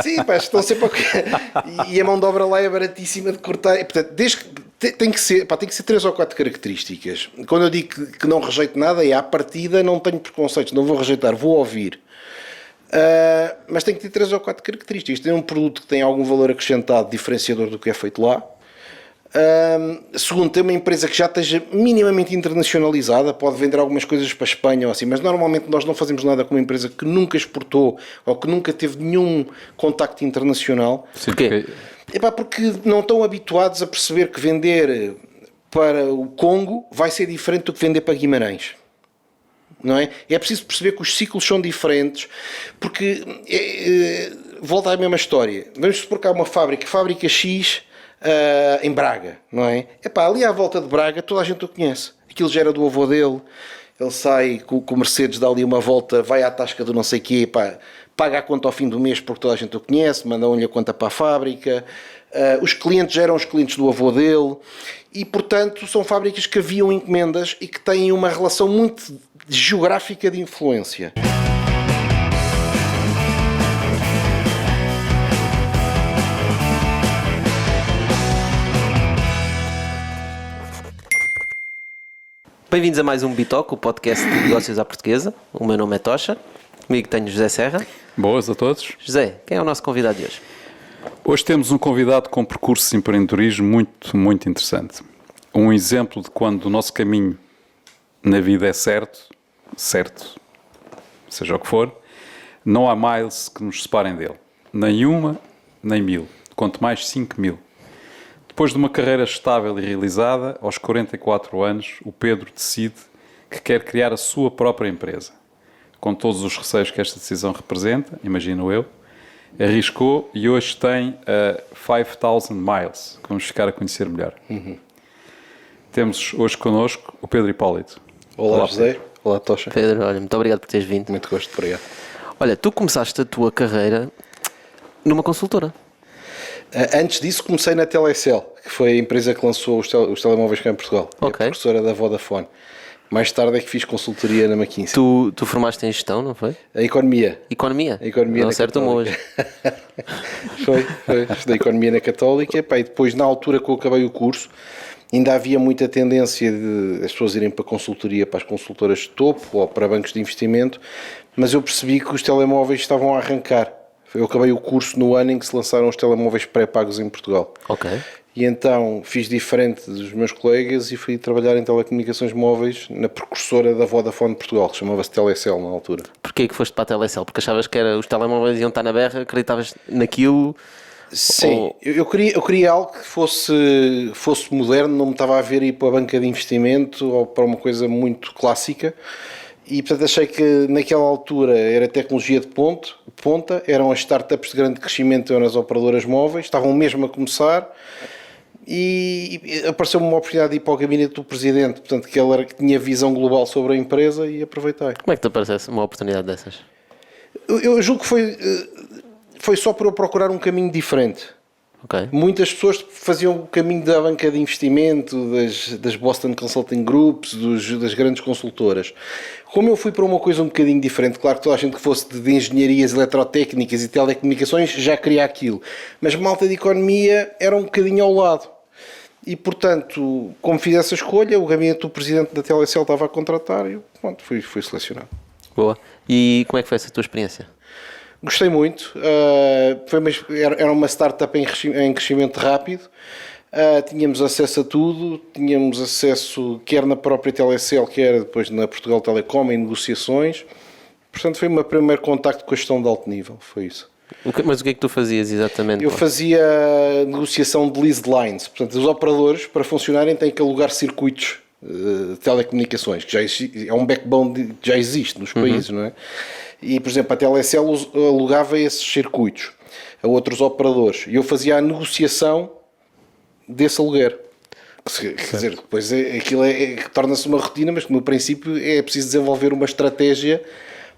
Sim, pá, estão sempre e a mão de obra lá é baratíssima de cortar. E, portanto, desde que tem que ser 3 ou 4 características. Quando eu digo que não rejeito nada, à partida não tenho preconceitos, não vou rejeitar, vou ouvir. Mas tem que ter 3 ou 4 características. Tem um produto que tem algum valor acrescentado diferenciador do que é feito lá. Segundo, tem uma empresa que já esteja minimamente internacionalizada, pode vender algumas coisas para a Espanha ou assim, mas normalmente nós não fazemos nada com uma empresa que nunca exportou ou que nunca teve nenhum contacto internacional. Porquê? Porque não estão habituados a perceber que vender para o Congo vai ser diferente do que vender para Guimarães. Não é? É preciso perceber que os ciclos são diferentes, porque volta à mesma história. Vamos supor que há uma fábrica X em Braga, não é? Ali à volta de Braga toda a gente o conhece. Aquilo já era do avô dele. Ele sai com o Mercedes, dá ali uma volta, vai à tasca do não sei quê, paga a conta ao fim do mês porque toda a gente o conhece, mandam-lhe a conta para a fábrica. Os clientes já eram os clientes do avô dele e, portanto, são fábricas que haviam encomendas e que têm uma relação muito geográfica de influência. Bem-vindos a mais um Bitoque, o podcast de negócios à portuguesa. O meu nome é Tocha, comigo tenho José Serra. Boas a todos. José, quem é o nosso convidado de hoje? Hoje temos um convidado com percurso de empreendedorismo muito interessante. Um exemplo de quando o nosso caminho na vida é certo, seja o que for, não há miles que nos separem dele. Nem uma, nem 1000, quanto mais 5000. Depois de uma carreira estável e realizada, aos 44 anos, o Pedro decide que quer criar a sua própria empresa. Com todos os receios que esta decisão representa, imagino eu, arriscou e hoje tem 5000 miles, que vamos ficar a conhecer melhor. Temos hoje connosco o Pedro Hipólito. Olá José. Pedro. Olá Tocha. Pedro, olha, muito obrigado por teres vindo. Muito gosto, obrigado. Olha, tu começaste a tua carreira numa consultora. Antes disso comecei na Telecel, que foi a empresa que lançou os telemóveis cá em Portugal. Ok. A professora da Vodafone. Mais tarde é que fiz consultoria na McKinsey. Tu formaste em gestão, não foi? A Economia. Economia? A Economia não na acerta-me Católica. hoje. Foi. Estudei Economia na Católica. E depois, na altura que eu acabei o curso, ainda havia muita tendência de as pessoas irem para a consultoria, para as consultoras de topo ou para bancos de investimento, mas eu percebi que os telemóveis estavam a arrancar. Eu acabei o curso no ano em que se lançaram os telemóveis pré-pagos em Portugal. Ok. E então fiz diferente dos meus colegas e fui trabalhar em telecomunicações móveis na precursora da Vodafone de Portugal, que chamava-se Telecel na altura. Porquê que foste para a Telecel? Porque achavas que os telemóveis iam estar na berra, acreditavas naquilo? Sim, eu queria algo que fosse moderno, não me estava a ver ir para a banca de investimento ou para uma coisa muito clássica. E portanto achei que naquela altura era tecnologia de ponta, eram as startups de grande crescimento, eram as operadoras móveis, estavam mesmo a começar e apareceu-me uma oportunidade de ir para o gabinete do presidente, portanto que ele tinha visão global sobre a empresa e aproveitei. Como é que te aparece uma oportunidade dessas? Eu julgo que foi só por eu procurar um caminho diferente. Okay. Muitas pessoas faziam o caminho da banca de investimento, das Boston Consulting Groups, das grandes consultoras. Como eu fui para uma coisa um bocadinho diferente, claro que toda a gente que fosse de engenharias eletrotécnicas e telecomunicações já queria aquilo, mas malta de economia era um bocadinho ao lado. E portanto, como fiz essa escolha, o gabinete do presidente da Telecel estava a contratar e pronto, fui selecionado. Boa. E como é que foi essa tua experiência? Gostei muito, era uma startup em crescimento rápido, tínhamos acesso a tudo, tínhamos acesso quer na própria Telecel, quer depois na Portugal Telecom, em negociações, portanto foi o meu primeiro contacto com a gestão de alto nível, foi isso. Mas o que é que tu fazias exatamente? Eu fazia negociação de leased lines, portanto os operadores para funcionarem têm que alugar circuitos de telecomunicações, que é um backbone que já existe nos países, não é? E, por exemplo, a Telecel alugava esses circuitos a outros operadores e eu fazia a negociação desse aluguer. Quer dizer, depois aquilo torna-se uma rotina, mas no princípio é preciso desenvolver uma estratégia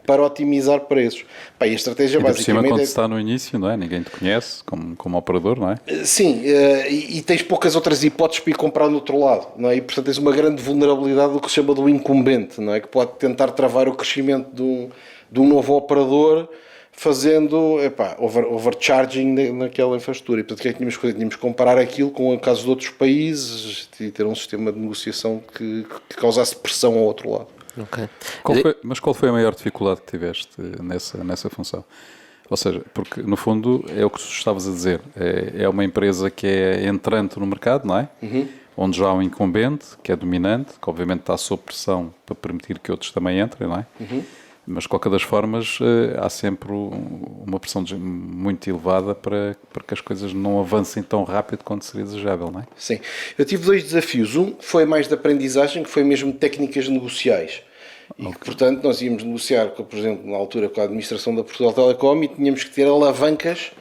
para otimizar preços. E a estratégia basicamente quando está no início, não é? Ninguém te conhece como operador, não é? Sim, e tens poucas outras hipóteses para ir comprar no outro lado, não é? E portanto tens uma grande vulnerabilidade do que se chama do incumbente, não é? Que pode tentar travar o crescimento de um novo operador fazendo overcharging naquela infraestrutura. E, portanto, o que é que tínhamos que fazer? Tínhamos que comparar aquilo com o caso de outros países e ter um sistema de negociação que causasse pressão ao outro lado. Ok. Qual foi a maior dificuldade que tiveste nessa função? Ou seja, porque no fundo é o que tu estavas a dizer, é uma empresa que é entrante no mercado, não é? Onde já há um incumbente, que é dominante, que obviamente está sob pressão para permitir que outros também entrem, não é? Mas de qualquer das formas há sempre uma pressão muito elevada para que as coisas não avancem tão rápido quanto seria desejável, não é? Sim. Eu tive 2 desafios. Um foi mais de aprendizagem, que foi mesmo técnicas negociais. E que, portanto, nós íamos negociar, por exemplo, na altura com a administração da Portugal Telecom e tínhamos que ter alavancas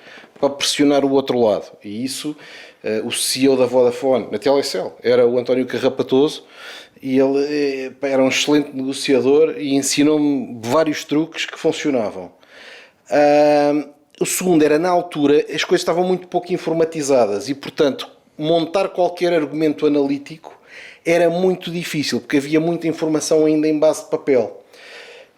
para pressionar o outro lado. E isso, o CEO da Vodafone, na Telecel, era o António Carrapatoso, e ele era um excelente negociador e ensinou-me vários truques que funcionavam. O segundo era, na altura, as coisas estavam muito pouco informatizadas e, portanto, montar qualquer argumento analítico era muito difícil, porque havia muita informação ainda em base de papel.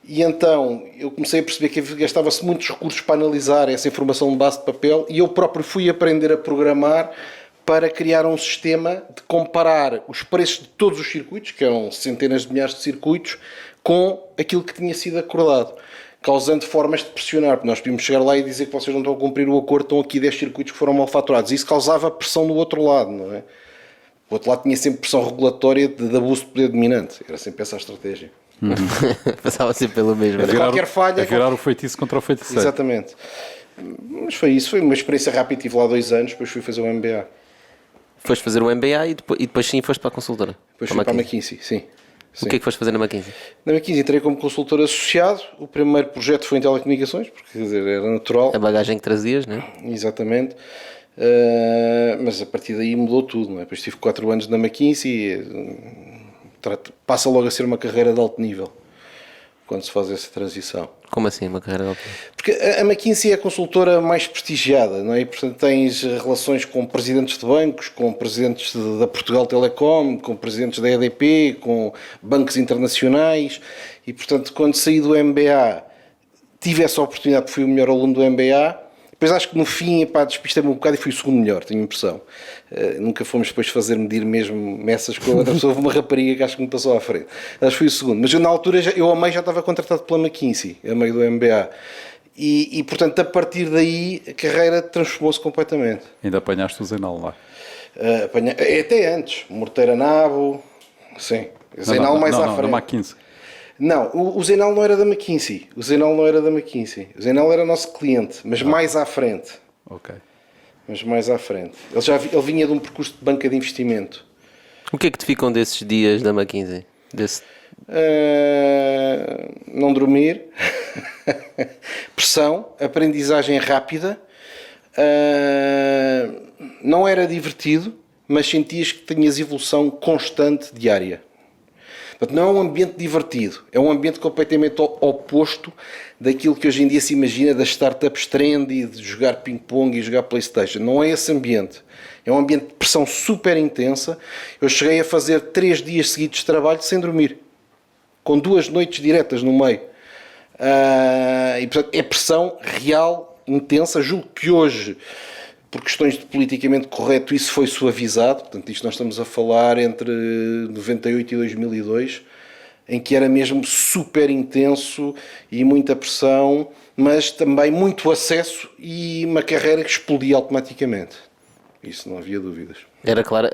E então eu comecei a perceber que gastava-se muitos recursos para analisar essa informação de base de papel e eu próprio fui aprender a programar para criar um sistema de comparar os preços de todos os circuitos, que eram centenas de milhares de circuitos, com aquilo que tinha sido acordado, causando formas de pressionar, porque nós podíamos chegar lá e dizer que vocês não estão a cumprir o acordo, estão aqui 10 circuitos que foram mal faturados. Isso causava pressão do outro lado, não é? O outro lado tinha sempre pressão regulatória de abuso de poder dominante. Era sempre essa a estratégia. Passava sempre pelo mesmo. Qualquer falha... virar o feitiço contra o feiticeiro. Exatamente. Mas foi isso. Foi uma experiência rápida. Estive lá 2 anos, depois fui fazer o MBA. Foste fazer o MBA e depois sim foste para a consultora? Depois fui para a McKinsey, sim. O que é que foste fazer na McKinsey? Na McKinsey entrei como consultor associado. O primeiro projeto foi em telecomunicações, porque quer dizer, era natural. A bagagem que trazias, não é? Exatamente. Mas a partir daí mudou tudo, não é? Depois tive 4 anos na McKinsey, passa logo a ser uma carreira de alto nível quando se faz essa transição. Como assim, uma carreira de alto? Porque a McKinsey é a consultora mais prestigiada, não é? E, portanto, tens relações com presidentes de bancos, com presidentes da Portugal Telecom, com presidentes da EDP, com bancos internacionais. E, portanto, quando saí do MBA, tive essa oportunidade, porque fui o melhor aluno do MBA. Depois acho que no fim, despistei-me um bocado e fui o segundo melhor, tenho impressão. Nunca fomos depois medir mesmo meças com a outra pessoa, houve uma rapariga que acho que me passou à frente. Acho que fui o segundo. Mas eu na altura, eu a meio já estava contratado pela McKinsey, a meio do MBA. E portanto, a partir daí, a carreira transformou-se completamente. Ainda apanhaste o Zenal lá? Até antes, Morteira Nabo, sim. Zenal mais à frente. Na McKinsey. Não, o Zenal não era da McKinsey. O Zenal era nosso cliente, mas mais à frente. Ok. Mas mais à frente. Ele vinha de um percurso de banca de investimento. O que é que te ficam desses dias da McKinsey? Não dormir, pressão, aprendizagem rápida. Não era divertido, mas sentias que tinhas evolução constante diária. Portanto, não é um ambiente divertido, é um ambiente completamente oposto daquilo que hoje em dia se imagina das startups trendy, de jogar ping-pong e jogar Playstation. Não é esse ambiente. É um ambiente de pressão super intensa. Eu cheguei a fazer 3 dias seguidos de trabalho sem dormir, com 2 noites diretas no meio. E, portanto, é pressão real, intensa. Julgo que hoje, por questões de politicamente correto, isso foi suavizado. Portanto, isto nós estamos a falar entre 98 e 2002, em que era mesmo super intenso e muita pressão, mas também muito acesso e uma carreira que explodia automaticamente. Isso não havia dúvidas. Era claro,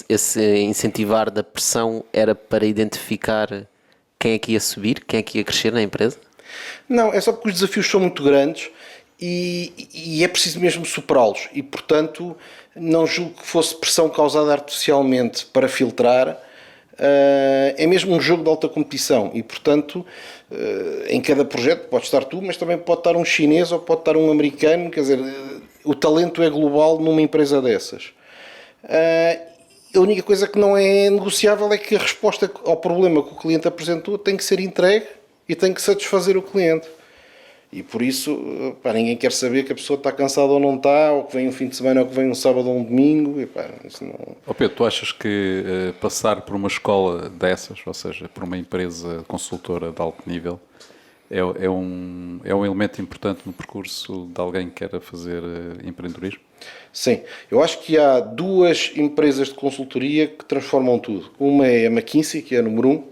esse incentivar da pressão era para identificar quem é que ia subir, quem é que ia crescer na empresa? Não, é só porque os desafios são muito grandes e é preciso mesmo superá-los. E, portanto, não julgo que fosse pressão causada artificialmente para filtrar. É mesmo um jogo de alta competição e, portanto, em cada projeto pode estar tu, mas também pode estar um chinês ou pode estar um americano. Quer dizer, o talento é global numa empresa dessas. A única coisa que não é negociável é que a resposta ao problema que o cliente apresentou tem que ser entregue e tem que satisfazer o cliente. E por isso, ninguém quer saber que a pessoa está cansada ou não está, ou que vem um fim de semana, ou que vem um sábado ou um domingo. Isso não... Pedro, tu achas que passar por uma escola dessas, ou seja, por uma empresa consultora de alto nível, é um elemento importante no percurso de alguém que queira fazer empreendedorismo? Sim, eu acho que há duas empresas de consultoria que transformam tudo. Uma é a McKinsey, que é a número 1,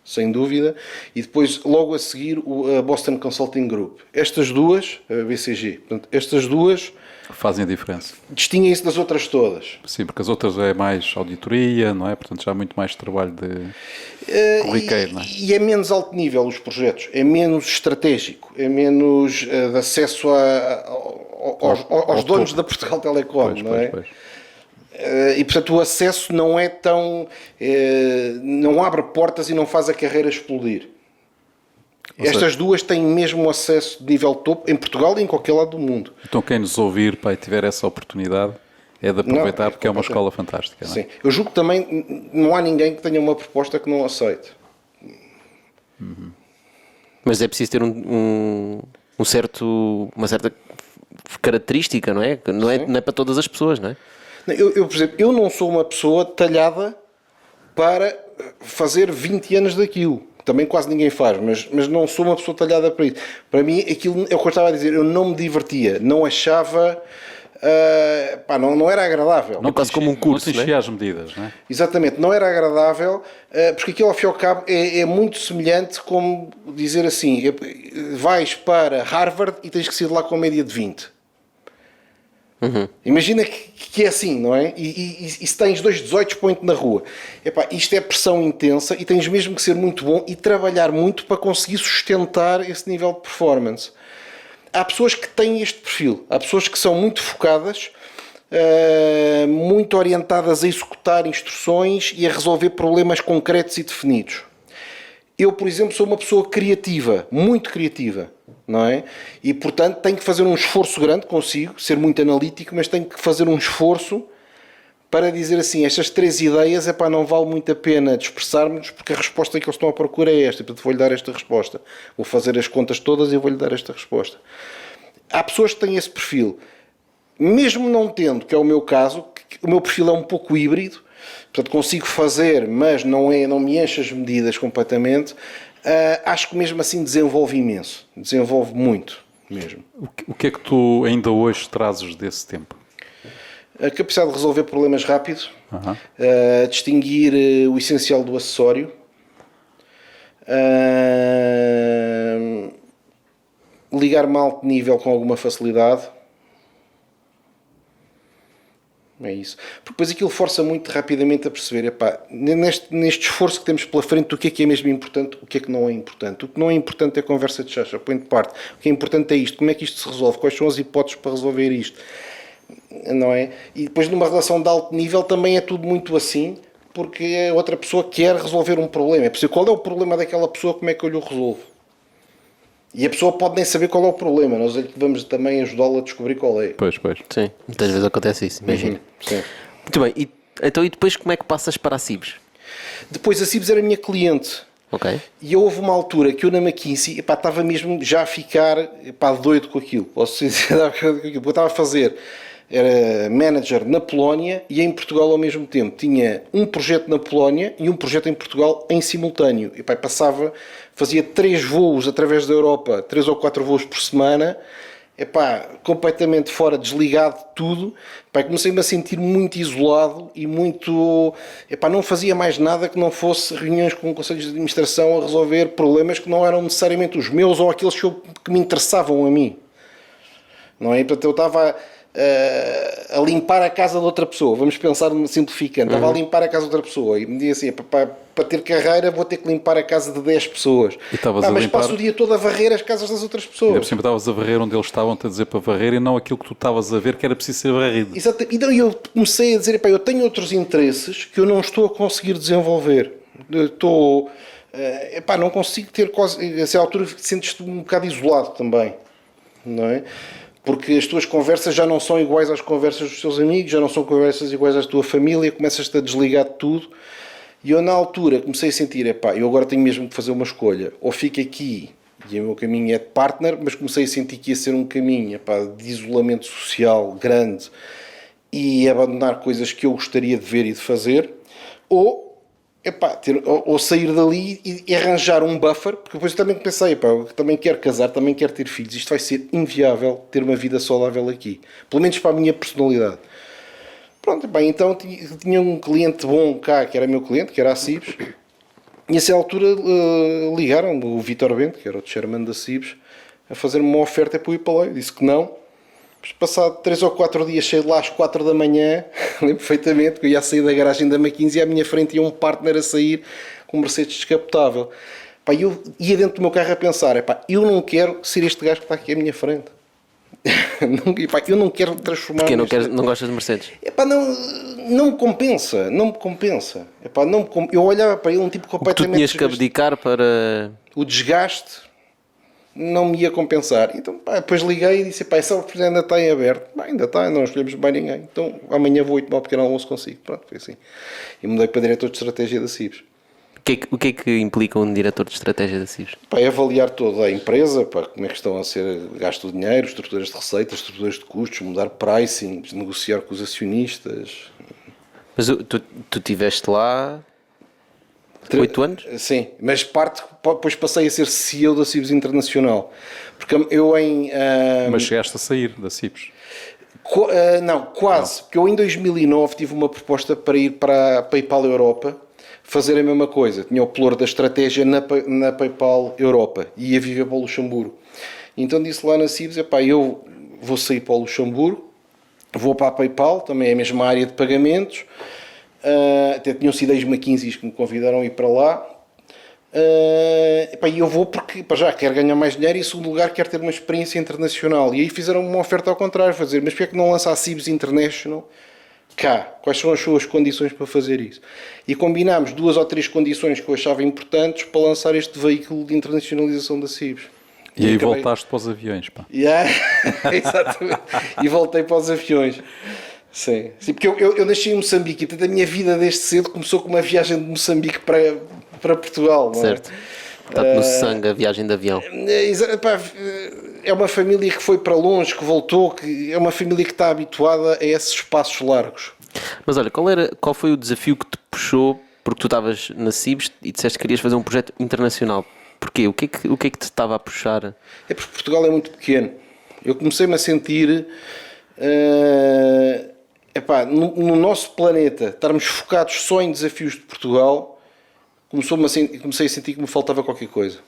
sem dúvida, e depois, logo a seguir, a Boston Consulting Group. Estas duas, a BCG, portanto, estas duas Fazem a diferença. distinguem-se das outras todas. Sim, porque as outras é mais auditoria, não é? Portanto, já há muito mais trabalho de corriqueiro, não é? E é menos alto nível os projetos, é menos estratégico, é menos de acesso aos donos topo. da Portugal Telecom, Pois, não é? pois. E portanto o acesso não é tão. Não abre portas e não faz a carreira explodir. Estas duas têm mesmo acesso de nível topo em Portugal e em qualquer lado do mundo. Então quem nos ouvir, e tiver essa oportunidade, é de aproveitar, Não, porque é uma escola fantástica, não é? Sim. Eu julgo que também não há ninguém que tenha uma proposta que não aceite. Mas é preciso ter uma certa característica, não é? Não é para todas as pessoas, não é? Eu, por exemplo, eu não sou uma pessoa talhada para fazer 20 anos daquilo. Também quase ninguém faz, mas não sou uma pessoa talhada para isso. Para mim, aquilo é o que eu estava a dizer, eu não me divertia, não achava. Não era agradável. Não quase como um curso, não te enchia as medidas, não é? Exatamente, não era agradável, porque aquilo ao fim e ao cabo é muito semelhante como dizer assim, vais para Harvard e tens que sair de lá com a média de 20. Imagina que é assim, não é? E se tens 2,18 põe-te na rua. Isto é pressão intensa e tens mesmo que ser muito bom e trabalhar muito para conseguir sustentar esse nível de performance. Há pessoas que têm este perfil, há pessoas que são muito focadas, muito orientadas a executar instruções e a resolver problemas concretos e definidos. Eu, por exemplo, sou uma pessoa criativa, muito criativa, não é? E, portanto, tenho que fazer um esforço grande, consigo ser muito analítico, mas tenho que fazer um esforço para dizer assim, estas 3 ideias, não vale muito a pena dispersarmos, porque a resposta que eles estão à procura é esta, portanto vou-lhe dar esta resposta. Vou fazer as contas todas e vou-lhe dar esta resposta. Há pessoas que têm esse perfil. Mesmo não tendo, que é o meu caso, o meu perfil é um pouco híbrido, portanto consigo fazer, mas não me enche as medidas completamente. Acho que mesmo assim desenvolve imenso, desenvolve muito mesmo. O que é que tu ainda hoje trazes desse tempo? A capacidade de resolver problemas rápido, distinguir o essencial do acessório, ligar-me a alto nível com alguma facilidade. É isso. Porque depois aquilo força muito rapidamente a perceber, neste esforço que temos pela frente, o que é mesmo importante, o que é que não é importante. O que não é importante é a conversa de chacha, põe de parte. O que é importante é isto, como é que isto se resolve, quais são as hipóteses para resolver isto. Não é? E depois numa relação de alto nível também é tudo muito assim, porque a outra pessoa quer resolver um problema. É preciso qual é o problema daquela pessoa, como é que eu lhe resolvo. E a pessoa pode nem saber qual é o problema, nós é que vamos também ajudá-la a descobrir qual é. Pois. Sim, muitas vezes acontece isso, imagina. Sim. Muito bem, e depois como é que passas para a Cibes? Depois a Cibes era a minha cliente. Ok. E houve uma altura que eu na McKinsey estava mesmo já a ficar doido com aquilo. Posso dizer, eu estava a fazer, era manager na Polónia e em Portugal ao mesmo tempo. Tinha um projeto na Polónia e um projeto em Portugal em simultâneo. E fazia 3 voos através da Europa, 3 ou 4 voos por semana. Completamente fora, desligado de tudo. Comecei-me a sentir muito isolado e muito... não fazia mais nada que não fosse reuniões com conselhos de administração a resolver problemas que não eram necessariamente os meus ou aqueles que me interessavam a mim. Não é? Portanto, eu estava a limpar a casa de outra pessoa. Vamos pensar simplificando. Estava a limpar a casa de outra pessoa e me dizia assim, para ter carreira vou ter que limpar a casa de 10 pessoas. Mas passo o dia todo a varrer as casas das outras pessoas. E por cima estavas a varrer onde eles estavam-te a dizer para varrer e não aquilo que tu estavas a ver que era preciso ser varrido. Exato. Então eu comecei a dizer, eu tenho outros interesses que eu não estou a conseguir desenvolver. Não consigo ter quase... A essa altura sentes-te um bocado isolado também. Não é? Porque as tuas conversas já não são iguais às conversas dos teus amigos, já não são conversas iguais à tua família, começas-te a desligar de tudo. E eu na altura comecei a sentir, eu agora tenho mesmo que fazer uma escolha. Ou fico aqui, e o meu caminho é de partner, mas comecei a sentir que ia ser um caminho de isolamento social grande e abandonar coisas que eu gostaria de ver e de fazer. Ou epá, ou sair dali e arranjar um buffer, porque depois eu também pensei, epá, eu também quero casar, também quero ter filhos, isto vai ser inviável ter uma vida saudável aqui, pelo menos para a minha personalidade. Pronto, epá, então tinha um cliente bom cá, que era meu cliente, que era a Cibes, e a essa altura ligaram o Vítor Bento, que era o chairman da Cibes, a fazer-me uma oferta para eu ir para lá. Eu disse que não. Passado 3 ou 4 dias, cheio de lá às 4 da manhã, lembro perfeitamente que eu ia sair da garagem da McKinsey e à minha frente ia um partner a sair com um Mercedes descapotável. Pá, eu ia dentro do meu carro a pensar, eu não quero ser este gajo que está aqui à minha frente. Eu não quero transformar... Porque não gostas de Mercedes? Não me compensa, não me compensa. Eu olhava para ele um tipo completamente... Tu tinhas que abdicar para... O desgaste não me ia compensar. Então, depois liguei e disse, essa oportunidade ainda está em aberto. Ainda está, não escolhemos bem ninguém. Então, amanhã vou tomar um pequeno almoço consigo. Pronto, foi assim. E mudei para diretor de estratégia da Cibes. O que é que implica um diretor de estratégia da Cibes? É avaliar toda a empresa, como é que estão a ser gasto o dinheiro, estruturas de receitas, estruturas de custos, mudar pricing, negociar com os acionistas. Mas tu estiveste lá 8 anos? Sim, mas depois passei a ser CEO da Cibes Internacional. Porque eu Mas chegaste a sair da Cibes? Não, quase. Não. Porque eu em 2009 tive uma proposta para ir para a PayPal Europa fazer a mesma coisa. Tinha o pelouro da estratégia na PayPal Europa e ia viver para o Luxemburgo. Então disse lá na Cibes, eu vou sair para o Luxemburgo, vou para a PayPal, também é a mesma área de pagamentos. Até tinham sido as McKinsey que me convidaram a ir para lá. E eu vou porque para já quero ganhar mais dinheiro e em segundo lugar quero ter uma experiência internacional. E aí fizeram uma oferta ao contrário, fazer, mas porquê é que não lança a Cibes International cá? Quais são as suas condições para fazer isso? E combinámos 2 ou 3 condições que eu achava importantes para lançar este veículo de internacionalização da Cibes. E aí voltaste para os aviões, pá. Exatamente. E voltei para os aviões. Sim, porque eu nasci em Moçambique e portanto a minha vida desde cedo começou com uma viagem de Moçambique para Portugal. Não é? Certo. Está-te no sangue a viagem de avião. É uma família que foi para longe, que voltou, é uma família que está habituada a esses espaços largos. Mas olha, qual foi o desafio que te puxou, porque tu estavas na Cibes e disseste que querias fazer um projeto internacional? Porquê? O que é que te estava a puxar? É porque Portugal é muito pequeno. Eu comecei-me a sentir... no nosso planeta, estarmos focados só em desafios de Portugal, comecei a sentir que me faltava qualquer coisa.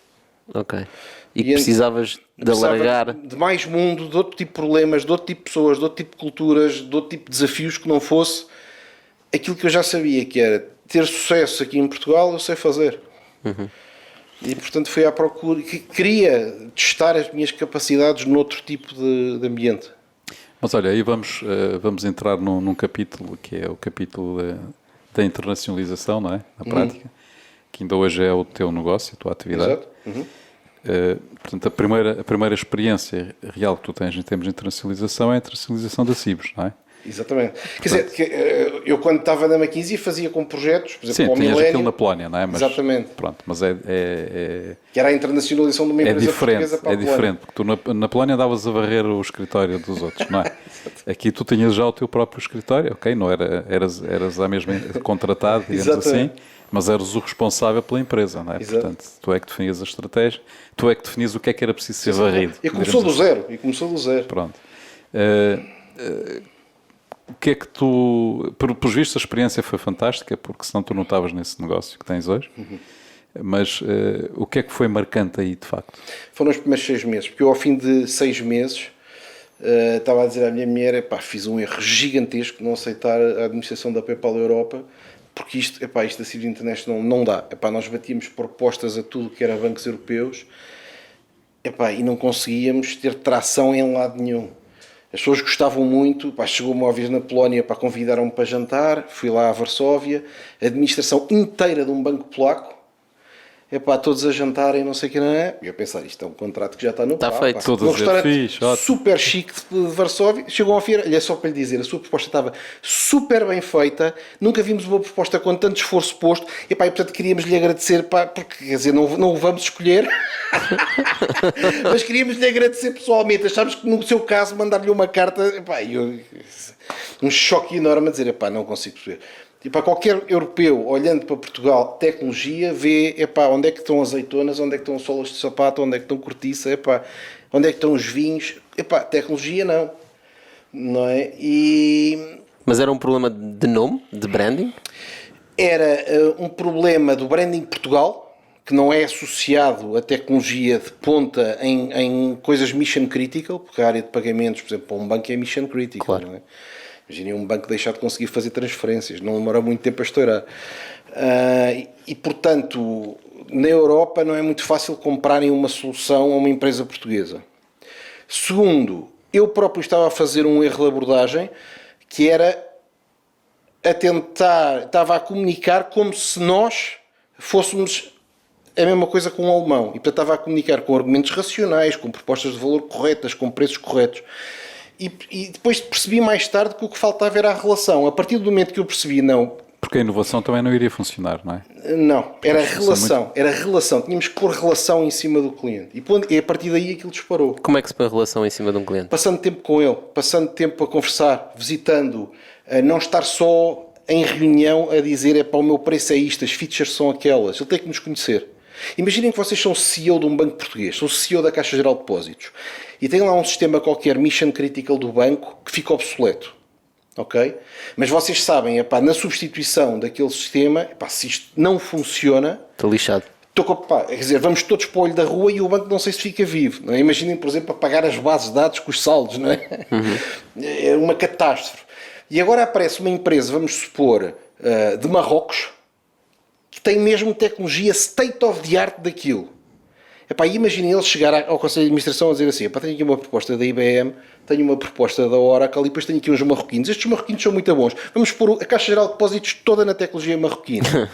Ok. E precisavas de alargar... De mais mundo, de outro tipo de problemas, de outro tipo de pessoas, de outro tipo de culturas, de outro tipo de desafios que não fosse aquilo que eu já sabia, que era ter sucesso aqui em Portugal, eu sei fazer. Uhum. E portanto fui à procura, queria testar as minhas capacidades noutro tipo de ambiente. Mas olha, aí vamos entrar num capítulo que é o capítulo da internacionalização, não é? Na prática, que ainda hoje é o teu negócio, a tua atividade. Exato. Uhum. Portanto, a primeira experiência real que tu tens em termos de internacionalização é a internacionalização da Cibes, não é? Exatamente. Quer dizer, eu quando estava na McKinsey fazia com projetos, por exemplo, sim, tinhas aquilo na Polónia, não é? Mas, exatamente. Pronto, mas que era a internacionalização de uma empresa portuguesa para a Polónia. É diferente, porque tu na Polónia andavas a varrer o escritório dos outros, não é? Aqui tu tinhas já o teu próprio escritório, ok? Não eras a mesma contratado, digamos assim, mas eras o responsável pela empresa, não é? Exato. Portanto, tu é que definias a estratégia, tu é que definias o que é que era preciso ser varrido. E começou do zero. Pronto. O que é que tu... Pelos vistos a experiência foi fantástica, porque senão tu não estavas nesse negócio que tens hoje. Uhum. Mas o que é que foi marcante aí, de facto? Foram os primeiros 6 meses, porque eu ao fim de 6 meses estava a dizer à minha mulher, fiz um erro gigantesco de não aceitar a administração da PayPal Europa, porque isto da Cibes International não dá. Nós batíamos propostas a tudo que era bancos europeus e não conseguíamos ter tração em lado nenhum. As pessoas gostavam muito, chegou uma vez na Polónia, convidaram-me para jantar, fui lá a Varsóvia, a administração inteira de um banco polaco, todos a jantarem, não sei o que não é. E eu pensar, isto é um contrato que já está no Está feito. Um restaurante super chique de Varsóvia, chegou a feira, é só para lhe dizer, a sua proposta estava super bem feita, nunca vimos uma proposta com tanto esforço posto, e portanto queríamos lhe agradecer, porque quer dizer, não o vamos escolher, mas queríamos lhe agradecer pessoalmente, achámos que no seu caso mandar-lhe uma carta, um choque enorme a dizer, não consigo perceber. Para qualquer europeu olhando para Portugal, tecnologia, vê onde é que estão azeitonas, onde é que estão solas de sapato, onde é que estão cortiça, onde é que estão os vinhos. Tecnologia não é? Mas era um problema de nome, de branding? Era um problema do branding Portugal, que não é associado a tecnologia de ponta em coisas mission critical, porque a área de pagamentos, por exemplo, para um banco é mission critical. Claro. Não é? Imaginem um banco deixar de conseguir fazer transferências, não demora muito tempo a estourar. E, portanto, na Europa não é muito fácil comprarem uma solução a uma empresa portuguesa. Segundo, eu próprio estava a fazer um erro de abordagem, que era estava a comunicar como se nós fôssemos a mesma coisa com o alemão. E, portanto, estava a comunicar com argumentos racionais, com propostas de valor corretas, com preços corretos. E depois percebi mais tarde que o que faltava era a relação. A partir do momento que eu percebi, não... Porque a inovação também não iria funcionar, não é? Não, era relação. Era relação. Tínhamos que pôr relação em cima do cliente. E a partir daí aquilo disparou. Como é que se põe a relação em cima de um cliente? Passando tempo com ele, passando tempo a conversar, visitando, a não estar só em reunião a dizer o meu preço é isto, as features são aquelas. Ele tem que nos conhecer. Imaginem que vocês são CEO de um banco português, são CEO da Caixa Geral de Depósitos e tem lá um sistema qualquer mission critical do banco que fica obsoleto, ok? Mas vocês sabem, na substituição daquele sistema, se isto não funciona... Estou lixado. Quer dizer, vamos todos para o olho da rua e o banco não sei se fica vivo. Não é? Imaginem, por exemplo, apagar as bases de dados com os saldos, não é? É uma catástrofe. E agora aparece uma empresa, vamos supor, de Marrocos, que tem mesmo tecnologia state of the art daquilo. Imaginem eles chegar ao Conselho de Administração a dizer assim, tenho aqui uma proposta da IBM, tenho uma proposta da Oracle e depois tenho aqui uns marroquinos. Estes marroquinos são muito bons. Vamos pôr a Caixa Geral de Depósitos toda na tecnologia marroquina.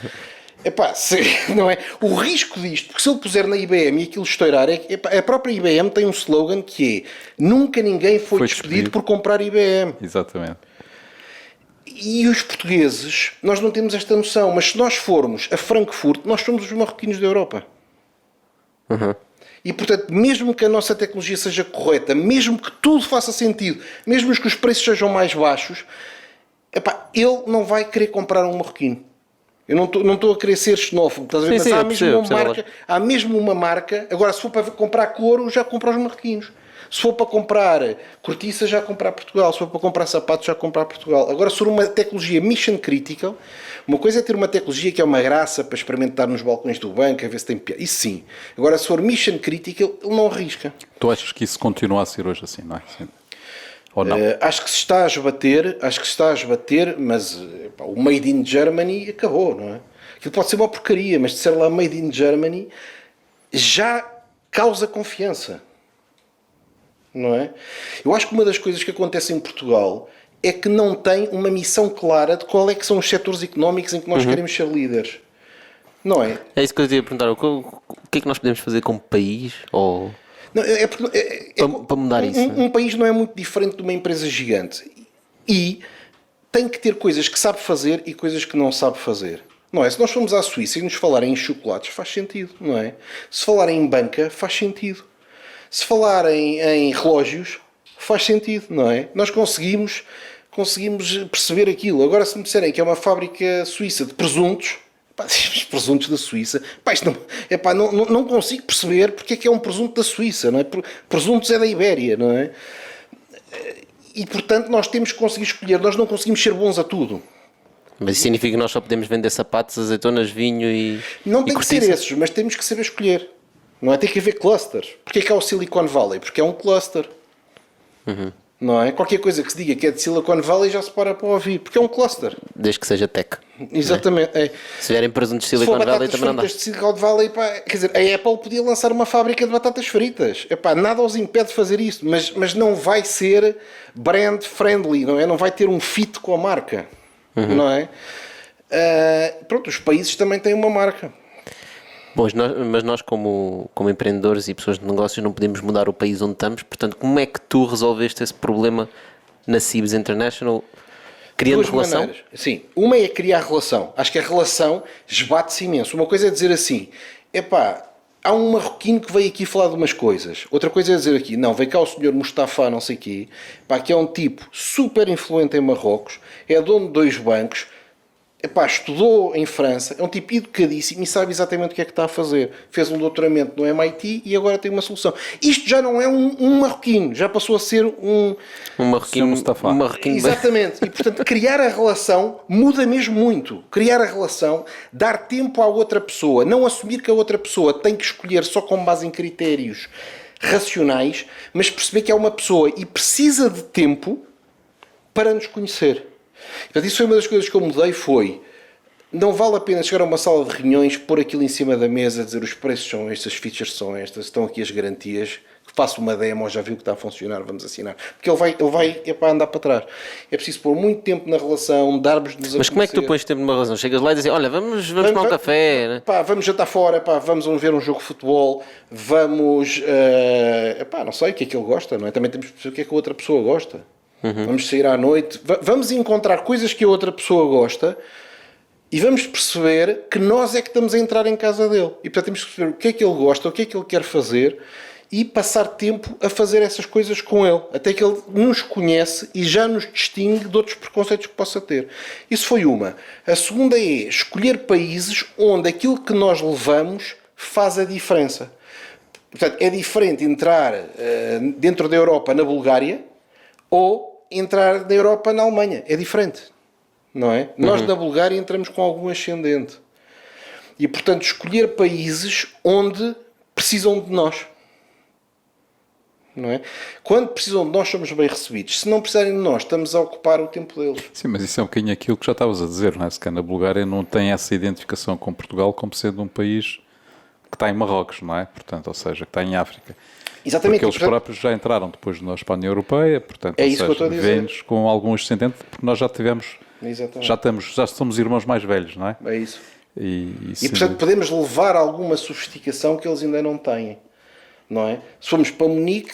Não é? O risco disto, porque se ele puser na IBM e aquilo estourar, a própria IBM tem um slogan que é nunca ninguém foi despedido por comprar IBM. Exatamente. E os portugueses, nós não temos esta noção, mas se nós formos a Frankfurt, nós somos os marroquinos da Europa. E, portanto, mesmo que a nossa tecnologia seja correta, mesmo que tudo faça sentido, mesmo que os preços sejam mais baixos, ele não vai querer comprar um marroquino. Eu não estou a querer ser xenófobo, estás a ver? Sim, Mas há mesmo uma marca. Agora, se for para comprar couro, já compra os marroquinos. Se for para comprar cortiça, já comprar Portugal. Se for para comprar sapatos, já comprar Portugal. Agora, se for uma tecnologia mission critical, uma coisa é ter uma tecnologia que é uma graça para experimentar nos balcões do banco, a ver se tem piada. Isso sim. Agora, se for mission critical, ele não arrisca. Tu achas que isso continua a ser hoje assim, não é? Sim. Ou não? Acho que se está a esbater, mas o Made in Germany acabou, não é? Aquilo pode ser uma porcaria, mas de ser lá Made in Germany já causa confiança. Não é? Eu acho que uma das coisas que acontece em Portugal é que não tem uma missão clara de qual é que são os setores económicos em que nós queremos ser líderes. Não é? É isso que eu te ia perguntar. O que é que nós podemos fazer como país? Ou... Não, para mudar isso. Um país não é muito diferente de uma empresa gigante. E tem que ter coisas que sabe fazer e coisas que não sabe fazer. Não é? Se nós formos à Suíça e nos falarem em chocolates, faz sentido, não é? Se falarem em banca, faz sentido. Se falarem em relógios, faz sentido, não é? Nós conseguimos perceber aquilo. Agora, se me disserem que é uma fábrica suíça de presuntos, os presuntos da Suíça, não consigo perceber porque é um presunto da Suíça, não é? Presuntos é da Ibéria, não é? E, portanto, nós temos que conseguir escolher. Nós não conseguimos ser bons a tudo. Mas isso significa que nós só podemos vender sapatos, azeitonas, vinho e não tem que cortiça? ser esses, mas temos que saber escolher. Não é? Tem que haver clusters. Porquê é que há o Silicon Valley? Porque é um cluster. Não é? Qualquer coisa que se diga que é de Silicon Valley já se para ouvir. Porque é um cluster. Desde que seja tech. Exatamente. É? Se tiverem presuntos de Silicon Valley também não dá. De Silicon Valley, quer dizer, a Apple podia lançar uma fábrica de batatas fritas. Nada os impede de fazer isso. Mas não vai ser brand friendly. Não é? Não vai ter um fit com a marca. Não é? Pronto, os países também têm uma marca. Bom, mas nós como empreendedores e pessoas de negócios não podemos mudar o país onde estamos, portanto, como é que tu resolveste esse problema na Cibs International? Criando relação? Maneiras. Sim, uma é criar relação. Acho que a relação esbate-se imenso. Uma coisa é dizer assim, há um marroquino que veio aqui falar de umas coisas. Outra coisa é dizer aqui, não, veio cá o senhor Mustafa, não sei o quê, que é um tipo super influente em Marrocos, é dono de 2 bancos, estudou em França, é um tipo educadíssimo e sabe exatamente o que é que está a fazer. Fez um doutoramento no MIT e agora tem uma solução. Isto já não é um marroquino, já passou a ser um marroquino, Mustafa. um marroquino bem- Exatamente. E, portanto, criar a relação muda mesmo muito. Criar a relação, dar tempo à outra pessoa, não assumir que a outra pessoa tem que escolher só com base em critérios racionais, mas perceber que é uma pessoa e precisa de tempo para nos conhecer. Portanto, isso foi uma das coisas que eu mudei, foi... Não vale a pena chegar a uma sala de reuniões, pôr aquilo em cima da mesa, dizer os preços são estes, as features são estas, estão aqui as garantias, faço uma demo, já viu que está a funcionar, vamos assinar. Porque ele vai é para andar para trás. É preciso pôr muito tempo na relação, dar-vos-nos a Mas como é que tu conhecer. pões tempo numa relação? Chegas lá e dizes, olha, vamos tomar um café, né? Vamos jantar fora, vamos ver um jogo de futebol, vamos... não sei o que é que ele gosta, não é? Também temos que perceber o que é que a outra pessoa gosta. Vamos sair à noite, vamos encontrar coisas que a outra pessoa gosta e vamos perceber que nós é que estamos a entrar em casa dele. E portanto temos que perceber o que é que ele gosta, o que é que ele quer fazer e passar tempo a fazer essas coisas com ele, até que ele nos conhece e já nos distingue de outros preconceitos que possa ter. Isso foi uma. A segunda é escolher países onde aquilo que nós levamos faz a diferença. Portanto, é diferente entrar dentro da Europa na Bulgária ou entrar na Europa na Alemanha. É diferente. Não é? Nós na Bulgária entramos com algum ascendente. E, portanto, escolher países onde precisam de nós. Não é? Quando precisam de nós, somos bem recebidos. Se não precisarem de nós, estamos a ocupar o tempo deles. Sim, mas isso é um bocadinho aquilo que já estavas a dizer, não é? Se cá na Bulgária não tem essa identificação com Portugal como sendo um país que está em Marrocos, não é? Portanto, ou seja, que está em África. Exatamente. Porque eles próprios já entraram depois de nós para a União Europeia, portanto, É isso que eu estou a dizer. vêm-nos com algum ascendente, porque nós já tivemos, Exatamente. já somos irmãos mais velhos, não é? É isso. E portanto, podemos levar alguma sofisticação que eles ainda não têm. Não é? Se formos para Munique,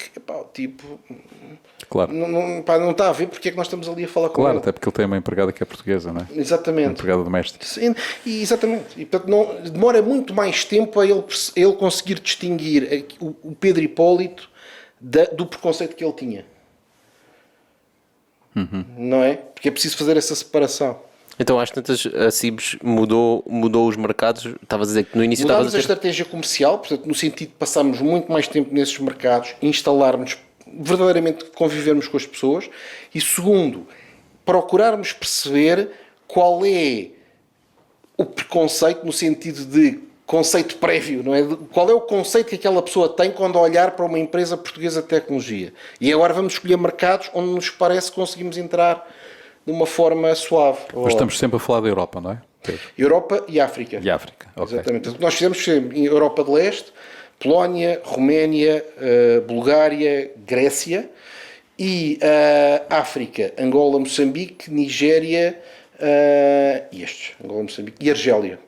claro, não está a ver porque é que nós estamos ali a falar com claro, ele. até porque ele tem uma empregada que é portuguesa, não é? Exatamente. Uma empregada doméstica. Sim, exatamente. E, portanto, demora muito mais tempo a ele conseguir distinguir o Pedro Hipólito do preconceito que ele tinha. Não é? Porque é preciso fazer essa separação. Então, às tantas, a Cibes mudou os mercados. Estavas a dizer que no início Mudámos estavas a a ter... estratégia comercial, portanto, no sentido de passarmos muito mais tempo nesses mercados, instalarmos, verdadeiramente convivermos com as pessoas. E segundo, procurarmos perceber qual é o preconceito no sentido de conceito prévio, não é? Qual é o conceito que aquela pessoa tem quando olhar para uma empresa portuguesa de tecnologia. E agora vamos escolher mercados onde nos parece que conseguimos entrar de uma forma suave. Mas estamos sempre a falar da Europa, não é? Europa e África. E África, ok. Exatamente. O que nós fizemos foi em Europa de Leste, Polónia, Roménia, Bulgária, Grécia e África, Angola, Moçambique, Nigéria Angola, Moçambique e Argélia.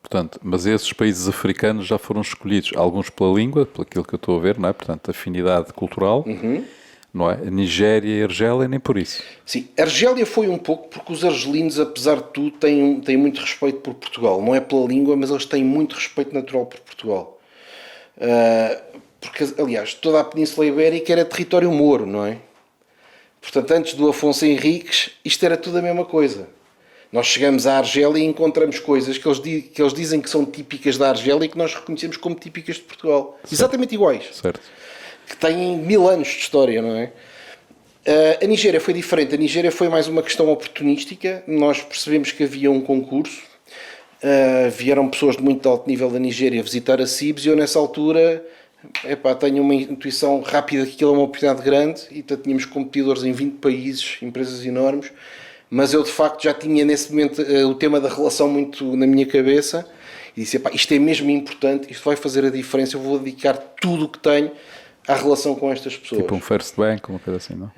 Portanto, mas esses países africanos já foram escolhidos, alguns pela língua, pelo aquilo que eu estou a ver, não é? Portanto, afinidade cultural, não é? Nigéria e Argélia, nem por isso. Sim, Argélia foi um pouco porque os argelinos, apesar de tudo, têm muito respeito por Portugal. Não é pela língua, mas eles têm muito respeito natural por Portugal. Porque, aliás, toda a Península Ibérica era território mouro, não é? Portanto, antes do Afonso Henriques, isto era tudo a mesma coisa. Nós chegamos à Argélia e encontramos coisas que eles dizem que são típicas da Argélia e que nós reconhecemos como típicas de Portugal. Certo. Exatamente iguais. Certo. Que têm 1000 anos de história, não é? A Nigéria foi diferente. A Nigéria foi mais uma questão oportunística. Nós percebemos que havia um concurso. Vieram pessoas de muito alto nível da Nigéria visitar a Cibes e eu, nessa altura, tenho uma intuição rápida que aquilo é uma oportunidade grande e tínhamos competidores em 20 países, empresas enormes. Mas eu, de facto, já tinha nesse momento o tema da relação muito na minha cabeça e disse, isto é mesmo importante, isto vai fazer a diferença, eu vou dedicar tudo o que tenho à relação com estas pessoas. Tipo um First Bank, uma coisa assim, não?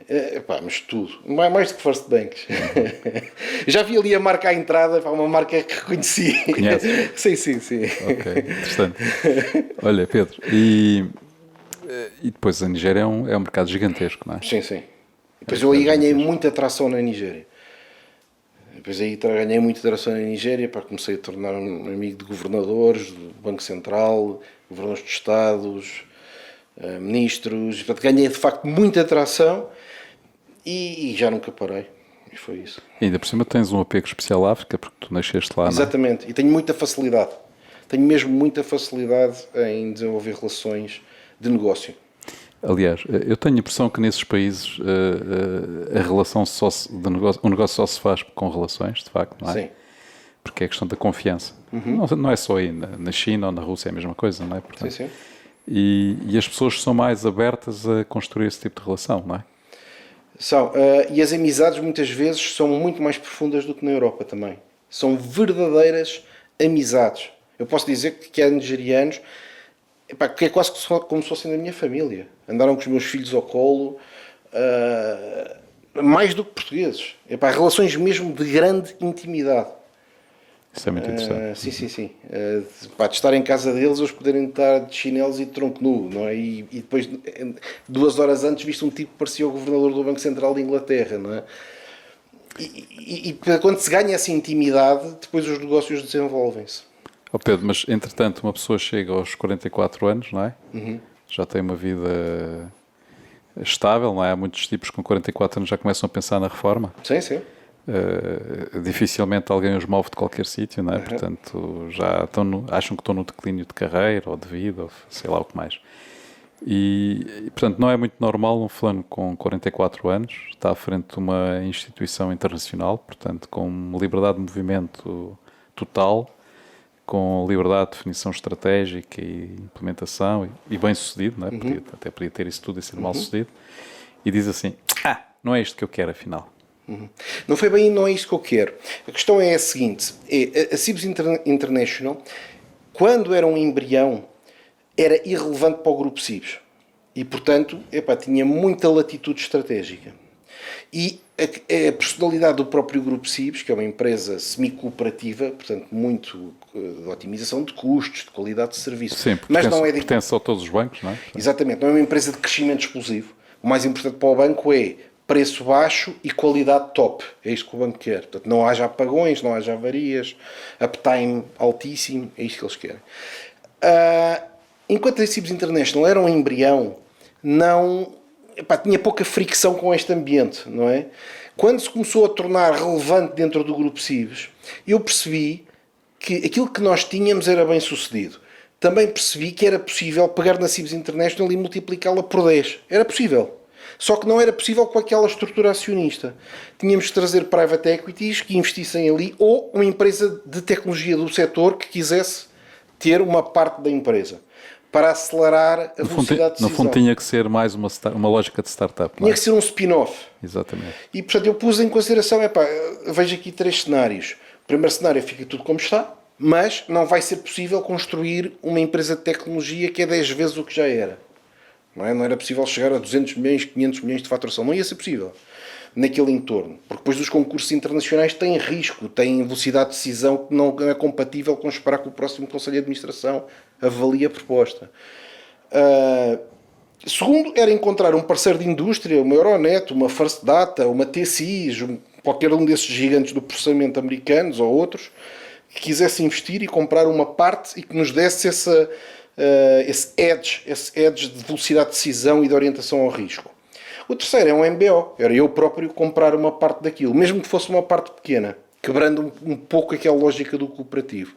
Mas tudo. Mais do que First Banks. Já vi ali a marca à entrada, uma marca que reconheci. Conhece? Sim. Ok, interessante. Olha, Pedro, e depois a Nigéria é um mercado gigantesco, não é? Sim. Depois eu aí ganhei muita atração na Nigéria. Depois aí ganhei muita atração na Nigéria, comecei a tornar um amigo de governadores, do Banco Central, governadores de Estados, ministros. Portanto, ganhei de facto muita atração e já nunca parei. E foi isso. E ainda por cima tens um apego especial à África, porque tu nasceste lá, não é? Exatamente. E tenho muita facilidade. Tenho mesmo muita facilidade em desenvolver relações de negócio. Aliás, eu tenho a impressão que nesses países a relação de negócio, o negócio só se faz com relações, de facto, não é? Sim. Porque é a questão da confiança. Não é só aí, na China ou na Rússia é a mesma coisa, não é? Portanto, Sim. E as pessoas são mais abertas a construir esse tipo de relação, não é? São. E as amizades muitas vezes são muito mais profundas do que na Europa também. São verdadeiras amizades. Eu posso dizer que há nigerianos que é quase como se fossem da minha família. Andaram com os meus filhos ao colo, mais do que portugueses. Relações mesmo de grande intimidade. Isso é muito interessante. Sim. De estar em casa deles, eles poderem estar de chinelos e de tronco nu, não é? E depois, 2 horas antes, viste um tipo que parecia o governador do Banco Central de Inglaterra, não é? E quando se ganha essa intimidade, depois os negócios desenvolvem-se. Oh Pedro, mas entretanto uma pessoa chega aos 44 anos, não é? Já tem uma vida estável, não é? Há muitos tipos com 44 anos já começam a pensar na reforma. Sim. Dificilmente alguém os move de qualquer sítio, não é? Portanto, já acham que estão no declínio de carreira ou de vida, ou sei lá o que mais. E, portanto, não é muito normal um fulano com 44 anos estar à frente de uma instituição internacional, portanto, com liberdade de movimento total, com liberdade de definição estratégica e implementação e bem-sucedido, não é? Até podia ter isso tudo e ser mal-sucedido, e diz assim, não é isto que eu quero afinal. Não foi bem, não é isto que eu quero. A questão é a seguinte, a Cibs International, quando era um embrião, era irrelevante para o grupo Cibs. E, portanto, tinha muita latitude estratégica. E a personalidade do próprio grupo Cibs, que é uma empresa semi-cooperativa, portanto, muito de otimização de custos, de qualidade de serviço. Sim, mas não é pertence a todos os bancos, não é? Exatamente, não é uma empresa de crescimento explosivo. O mais importante para o banco é preço baixo e qualidade top. É isto que o banco quer. Portanto, não haja apagões, não haja avarias, uptime altíssimo, é isto que eles querem. Enquanto a Cibs International era um embrião, tinha pouca fricção com este ambiente, não é? Quando se começou a tornar relevante dentro do grupo Cibs, eu percebi que aquilo que nós tínhamos era bem sucedido. Também percebi que era possível pegar na Cibs International e multiplicá-la por 10. Era possível. Só que não era possível com aquela estrutura acionista. Tínhamos de trazer private equities que investissem ali ou uma empresa de tecnologia do setor que quisesse ter uma parte da empresa para acelerar a velocidade de decisão. No fundo tinha que ser mais uma lógica de startup. Tinha que ser um spin-off. Exatamente. E portanto eu pus em consideração, vejo aqui 3 cenários. O primeiro cenário fica tudo como está, mas não vai ser possível construir uma empresa de tecnologia que é 10 vezes o que já era. Não era possível chegar a 200 milhões, 500 milhões de faturação. Não ia ser possível naquele entorno. Porque depois os concursos internacionais têm risco, têm velocidade de decisão que não é compatível com esperar que o próximo Conselho de Administração avalie a proposta. Segundo, era encontrar um parceiro de indústria, uma Euronet, uma First Data, uma TCIS, qualquer um desses gigantes do processamento americanos ou outros, que quisesse investir e comprar uma parte e que nos desse esse edge de velocidade de decisão e de orientação ao risco. O terceiro é um MBO, era eu próprio comprar uma parte daquilo, mesmo que fosse uma parte pequena, quebrando um pouco aquela lógica do cooperativo.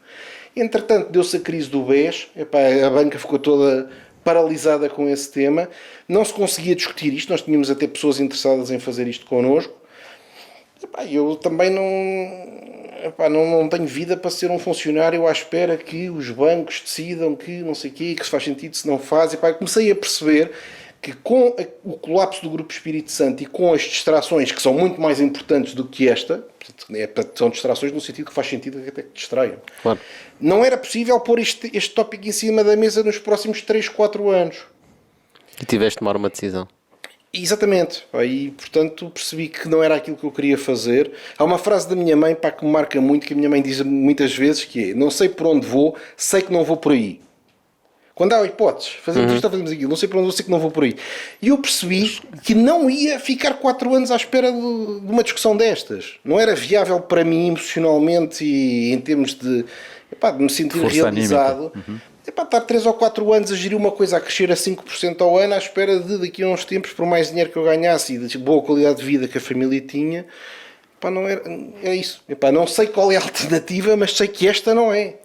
Entretanto, deu-se a crise do BES, a banca ficou toda paralisada com esse tema, não se conseguia discutir isto, nós tínhamos até pessoas interessadas em fazer isto connosco. Eu também não tenho vida para ser um funcionário à espera que os bancos decidam que não sei o quê, que se faz sentido, se não faz. Comecei a perceber que com o colapso do Grupo Espírito Santo e com as distrações, que são muito mais importantes do que esta, são distrações no sentido que faz sentido que até que distraiam. Claro. Não era possível pôr este tópico em cima da mesa nos próximos 3, 4 anos. E tiveste de tomar uma decisão. Exatamente. E, portanto, percebi que não era aquilo que eu queria fazer. Há uma frase da minha mãe que me marca muito, que a minha mãe diz muitas vezes, que é: não sei por onde vou, sei que não vou por aí. Quando há hipóteses, fazemos isto ou fazemos aquilo, não sei por onde vou, sei que não vou por aí. E eu percebi que não ia ficar 4 anos à espera de uma discussão destas. Não era viável para mim emocionalmente e em termos de me sentir força realizado. Estar 3 ou 4 anos a gerir uma coisa a crescer a 5% ao ano à espera de daqui a uns tempos, por mais dinheiro que eu ganhasse e de boa qualidade de vida que a família tinha, Epá, não é isso. Epá, não sei qual é a alternativa, mas sei que esta não é.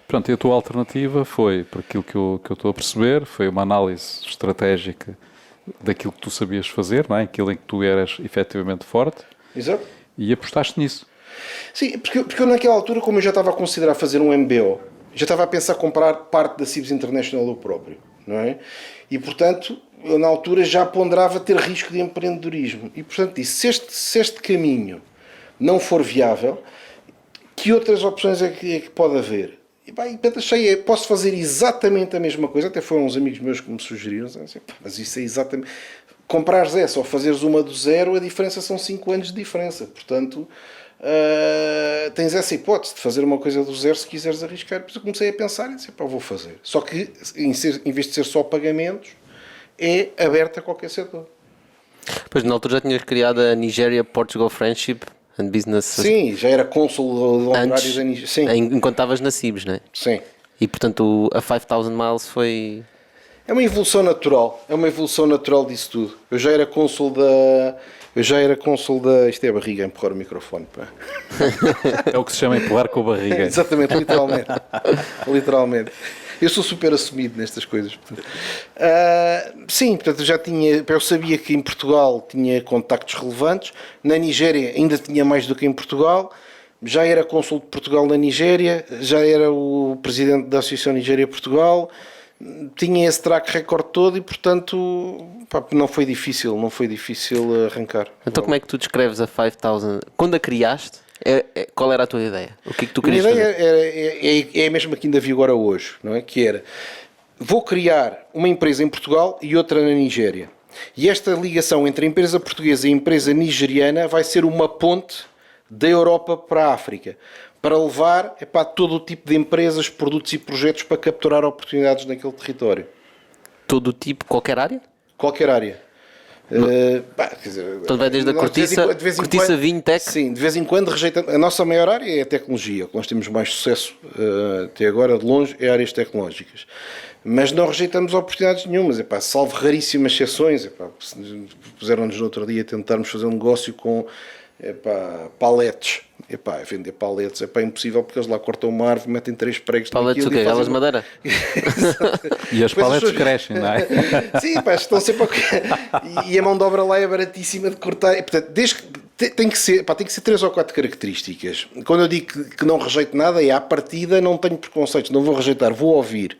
Pronto, e a tua alternativa foi, por aquilo que eu estou a perceber, foi uma análise estratégica daquilo que tu sabias fazer, não é? Aquilo em que tu eras efetivamente forte. Exato. E apostaste nisso. Sim, porque eu naquela altura, como eu já estava a considerar fazer um MBO, já estava a pensar comprar parte da Cibs International eu próprio, não é? E, portanto, eu na altura já ponderava ter risco de empreendedorismo. E, portanto, disse, se este caminho não for viável, que outras opções é que pode haver? E, bem, achei, posso fazer exatamente a mesma coisa, até foram uns amigos meus que me sugeriram, assim, mas isso é exatamente... Comprares essa ou fazeres uma do zero, a diferença são 5 anos de diferença. Portanto, tens essa hipótese de fazer uma coisa do zero se quiseres arriscar. Depois eu comecei a pensar e disse, pá, vou fazer. Só que, em vez de ser só pagamentos, é aberto a qualquer setor. Pois, na altura já tinhas criado a Nigeria-Portugal Friendship and Business. Sim, já era cônsul honorário antes, da Nigéria. Sim. enquanto estavas na Cibs, não é? Sim. E, portanto, a 5000 Miles foi... É uma evolução natural. É uma evolução natural disso tudo. Eu já era cônsul da... Isto é a barriga a empurrar o microfone. Pá. É o que se chama empurrar com a barriga. Exatamente, literalmente. Literalmente. Eu sou super assumido nestas coisas. Sim, portanto, eu sabia que em Portugal tinha contactos relevantes. Na Nigéria ainda tinha mais do que em Portugal. Já era cônsul de Portugal na Nigéria. Já era o presidente da Associação Nigéria-Portugal. Tinha esse track record todo e, portanto, pá, não foi difícil arrancar. Então, como é que tu descreves a 5000? Quando a criaste, qual era a tua ideia? O que é que tu A minha querias ideia fazer? é a mesma que ainda vi agora hoje, não é? Que era, vou criar uma empresa em Portugal e outra na Nigéria. E esta ligação entre a empresa portuguesa e a empresa nigeriana vai ser uma ponte da Europa para a África, para levar todo o tipo de empresas, produtos e projetos para capturar oportunidades naquele território. Todo o tipo, qualquer área? Qualquer área. Quer dizer, Então vai desde a nós, cortiça, vinho, tech? Sim, de vez em quando rejeitamos. A nossa maior área é a tecnologia. O que nós temos mais sucesso até agora, de longe, é áreas tecnológicas. Mas não rejeitamos oportunidades nenhumas. Salvo raríssimas exceções. Puseram-nos no outro dia tentarmos fazer um negócio com paletes. Vender paletes é impossível porque eles lá cortam uma árvore, metem 3 pregos paletes o quê? Elas de madeira? E as paletes crescem, não é? Sim, estão sempre e a mão de obra lá é baratíssima de cortar. Portanto, desde que tem que ser 3 ou 4 características. Quando eu digo que não rejeito nada, é à partida, não tenho preconceitos, não vou rejeitar, vou ouvir.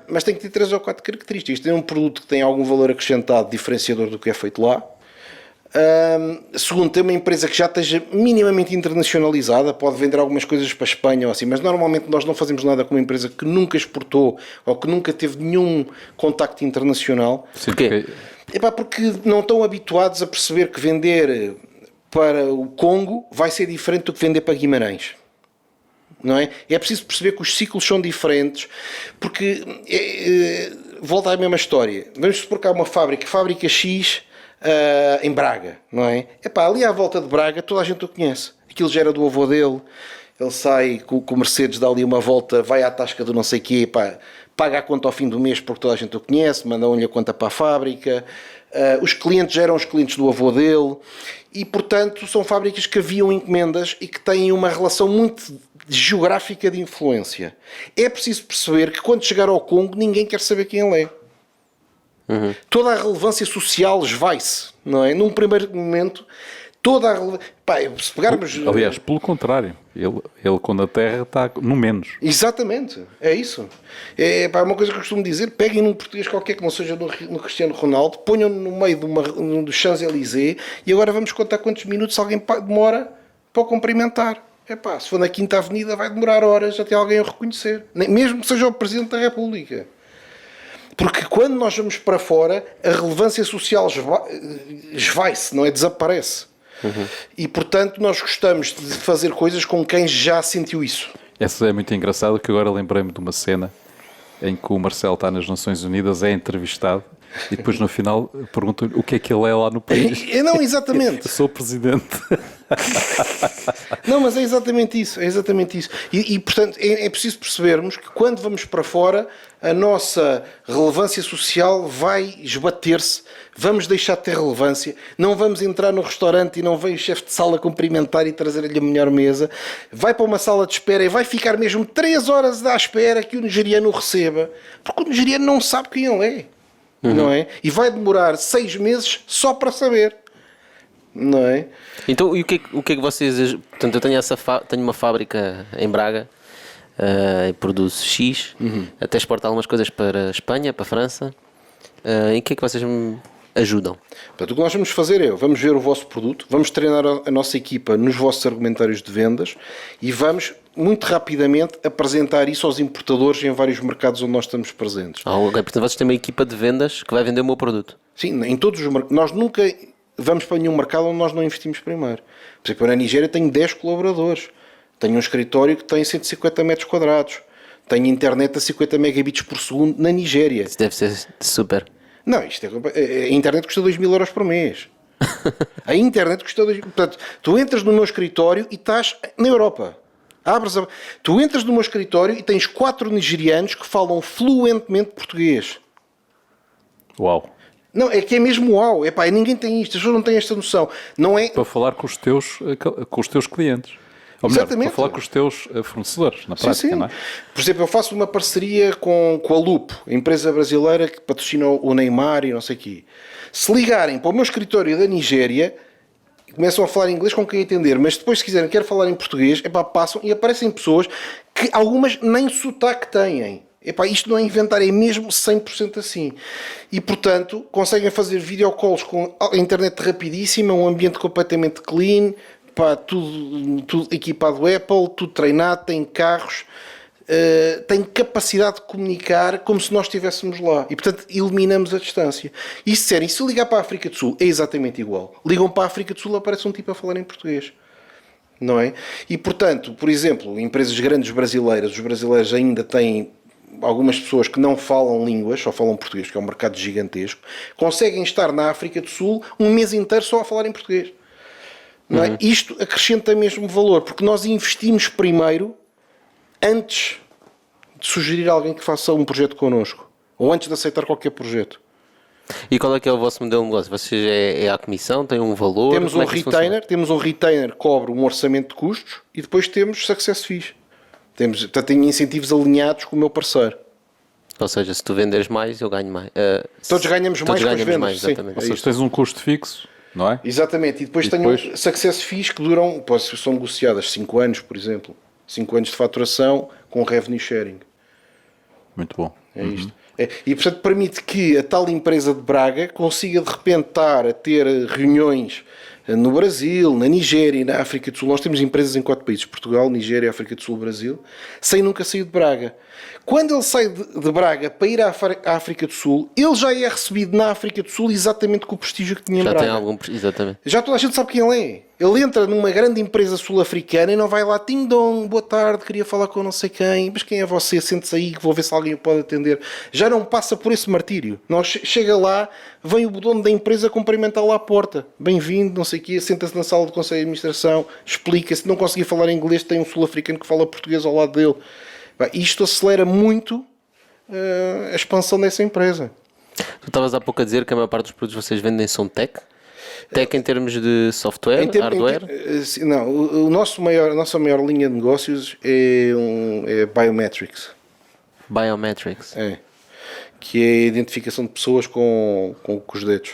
Mas tem que ter 3 ou 4 características. Tem um produto que tem algum valor acrescentado diferenciador do que é feito lá. Segundo, tem uma empresa que já esteja minimamente internacionalizada, pode vender algumas coisas para a Espanha ou assim, mas normalmente nós não fazemos nada com uma empresa que nunca exportou ou que nunca teve nenhum contacto internacional. Sim, porquê? Porque não estão habituados a perceber que vender para o Congo vai ser diferente do que vender para Guimarães. Não é? É preciso perceber que os ciclos são diferentes, porque volta à mesma história. Vamos supor que há uma fábrica X em Braga, não é? Ali à volta de Braga toda a gente o conhece. Aquilo já era do avô dele. Ele sai com o Mercedes, dá ali uma volta, vai à tasca do não sei quê, paga a conta ao fim do mês porque toda a gente o conhece, mandam-lhe a conta para a fábrica. Os clientes já eram os clientes do avô dele e, portanto, são fábricas que haviam encomendas e que têm uma relação muito geográfica de influência. É preciso perceber que quando chegar ao Congo ninguém quer saber quem ele é. Uhum. Toda a relevância social esvai-se, não é? Num primeiro momento, toda a relevância... se pegarmos... Aliás, pelo contrário, ele quando a terra está no menos. Exatamente, é isso. É uma coisa que eu costumo dizer, peguem num português qualquer que não seja no Cristiano Ronaldo, ponham-no no meio do Champs-Élysées e agora vamos contar quantos minutos alguém demora para o cumprimentar. Se for na Quinta Avenida vai demorar horas até alguém o reconhecer, mesmo que seja o Presidente da República. Porque quando nós vamos para fora, a relevância social esvai-se, não é? Desaparece. Uhum. E, portanto, nós gostamos de fazer coisas com quem já sentiu isso. Essa é muito engraçado, que agora lembrei-me de uma cena em que o Marcelo está nas Nações Unidas, é entrevistado E depois no final perguntam-lhe o que é que ele é lá no país. Não, exatamente. Eu sou o presidente. Não, mas é exatamente isso, é exatamente isso. Portanto, é preciso percebermos que quando vamos para fora, a nossa relevância social vai esbater-se, vamos deixar de ter relevância, não vamos entrar no restaurante e não vem o chefe de sala cumprimentar e trazer-lhe a melhor mesa, vai para uma sala de espera e vai ficar mesmo 3 horas à espera que o nigeriano o receba, porque o nigeriano não sabe quem ele é, não é? E vai demorar 6 meses só para saber. Não é? Então, e o que é que vocês... Portanto, eu tenho, tenho uma fábrica em Braga e produzo X, até exporto algumas coisas para a Espanha, para a França. Em que é que vocês me ajudam? Portanto, o que nós vamos fazer é, vamos ver o vosso produto, vamos treinar a nossa equipa nos vossos argumentários de vendas e vamos, muito rapidamente, apresentar isso aos importadores em vários mercados onde nós estamos presentes. Ok, portanto, vocês têm uma equipa de vendas que vai vender o meu produto. Sim, em todos os mercados. Nós nunca vamos para nenhum mercado onde nós não investimos primeiro. Por exemplo, na Nigéria tenho 10 colaboradores. Tenho um escritório que tem 150 metros quadrados. Tenho internet a 50 megabits por segundo na Nigéria. Isso deve ser super. Não, a internet custa 2.000 euros por mês. A internet custa 2.000. Portanto, tu entras no meu escritório e estás na Europa. Tu entras no meu escritório e tens 4 nigerianos que falam fluentemente português. Uau. Não, é que é mesmo uau. Ninguém tem isto, as pessoas não têm esta noção. Não é... Para falar com os teus clientes. Ou melhor, Exatamente. para falar com os teus fornecedores, na prática, sim. não é? Por exemplo, eu faço uma parceria com a Lupo, a empresa brasileira que patrocina o Neymar e não sei o quê. Se ligarem para o meu escritório da Nigéria, começam a falar inglês com quem atender, mas depois, se quiserem, querem falar em português, passam e aparecem pessoas que algumas nem sotaque têm. Isto não é inventar, é mesmo 100% assim. E, portanto, conseguem fazer videocalls com a internet rapidíssima, um ambiente completamente clean, tudo equipado Apple, tudo treinado, tem carros, tem capacidade de comunicar como se nós estivéssemos lá. E, portanto, eliminamos a distância. E se ligar para a África do Sul, é exatamente igual. Ligam para a África do Sul, aparece um tipo a falar em português. Não é? E, portanto, por exemplo, empresas grandes brasileiras, os brasileiros ainda têm algumas pessoas que não falam línguas, só falam português, que é um mercado gigantesco, conseguem estar na África do Sul um mês inteiro só a falar em português. Não é? Isto acrescenta mesmo valor, porque nós investimos primeiro antes de sugerir a alguém que faça um projeto connosco, ou antes de aceitar qualquer projeto. E qual é que é o vosso modelo de negócio? Vocês é a comissão? Tem um valor? Temos um retainer que cobre um orçamento de custos e depois temos success fees. Tenho incentivos alinhados com o meu parceiro. Ou seja, se tu venderes mais, eu ganho mais. Todos ganhamos mais com as vendas. Mais, exatamente. Ou seja, tens um custo fixo, não é? Exatamente. E depois tenho success fees que duram, são negociadas 5 anos, por exemplo. 5 anos de faturação com revenue sharing. Muito bom. É isto. E, portanto, permite que a tal empresa de Braga consiga, de repente, estar a ter reuniões no Brasil, na Nigéria e na África do Sul. Nós temos empresas em 4 países, Portugal, Nigéria, África do Sul, Brasil, sem nunca sair de Braga. Quando ele sai de Braga para ir à África do Sul, ele já é recebido na África do Sul exatamente com o prestígio que tinha em Já Braga. tem algum... Exatamente. Já toda a gente sabe quem ele é. Ele entra numa grande empresa sul-africana e não vai lá, ting dong, boa tarde, queria falar com não sei quem, mas quem é você? Sente-se aí que vou ver se alguém o pode atender. Já não passa por esse martírio. Chega lá, vem o dono da empresa cumprimentá-lo à porta. Bem-vindo, não sei o quê, senta-se na sala do Conselho de Administração, explica, se não conseguir falar inglês, tem um sul-africano que fala português ao lado dele. Isto acelera muito a expansão dessa empresa. Tu estavas há pouco a dizer que a maior parte dos produtos que vocês vendem são tech? Tech em termos de software, hardware? Não, a nossa maior linha de negócios é Biometrics. Biometrics? É. Que é a identificação de pessoas com os dedos.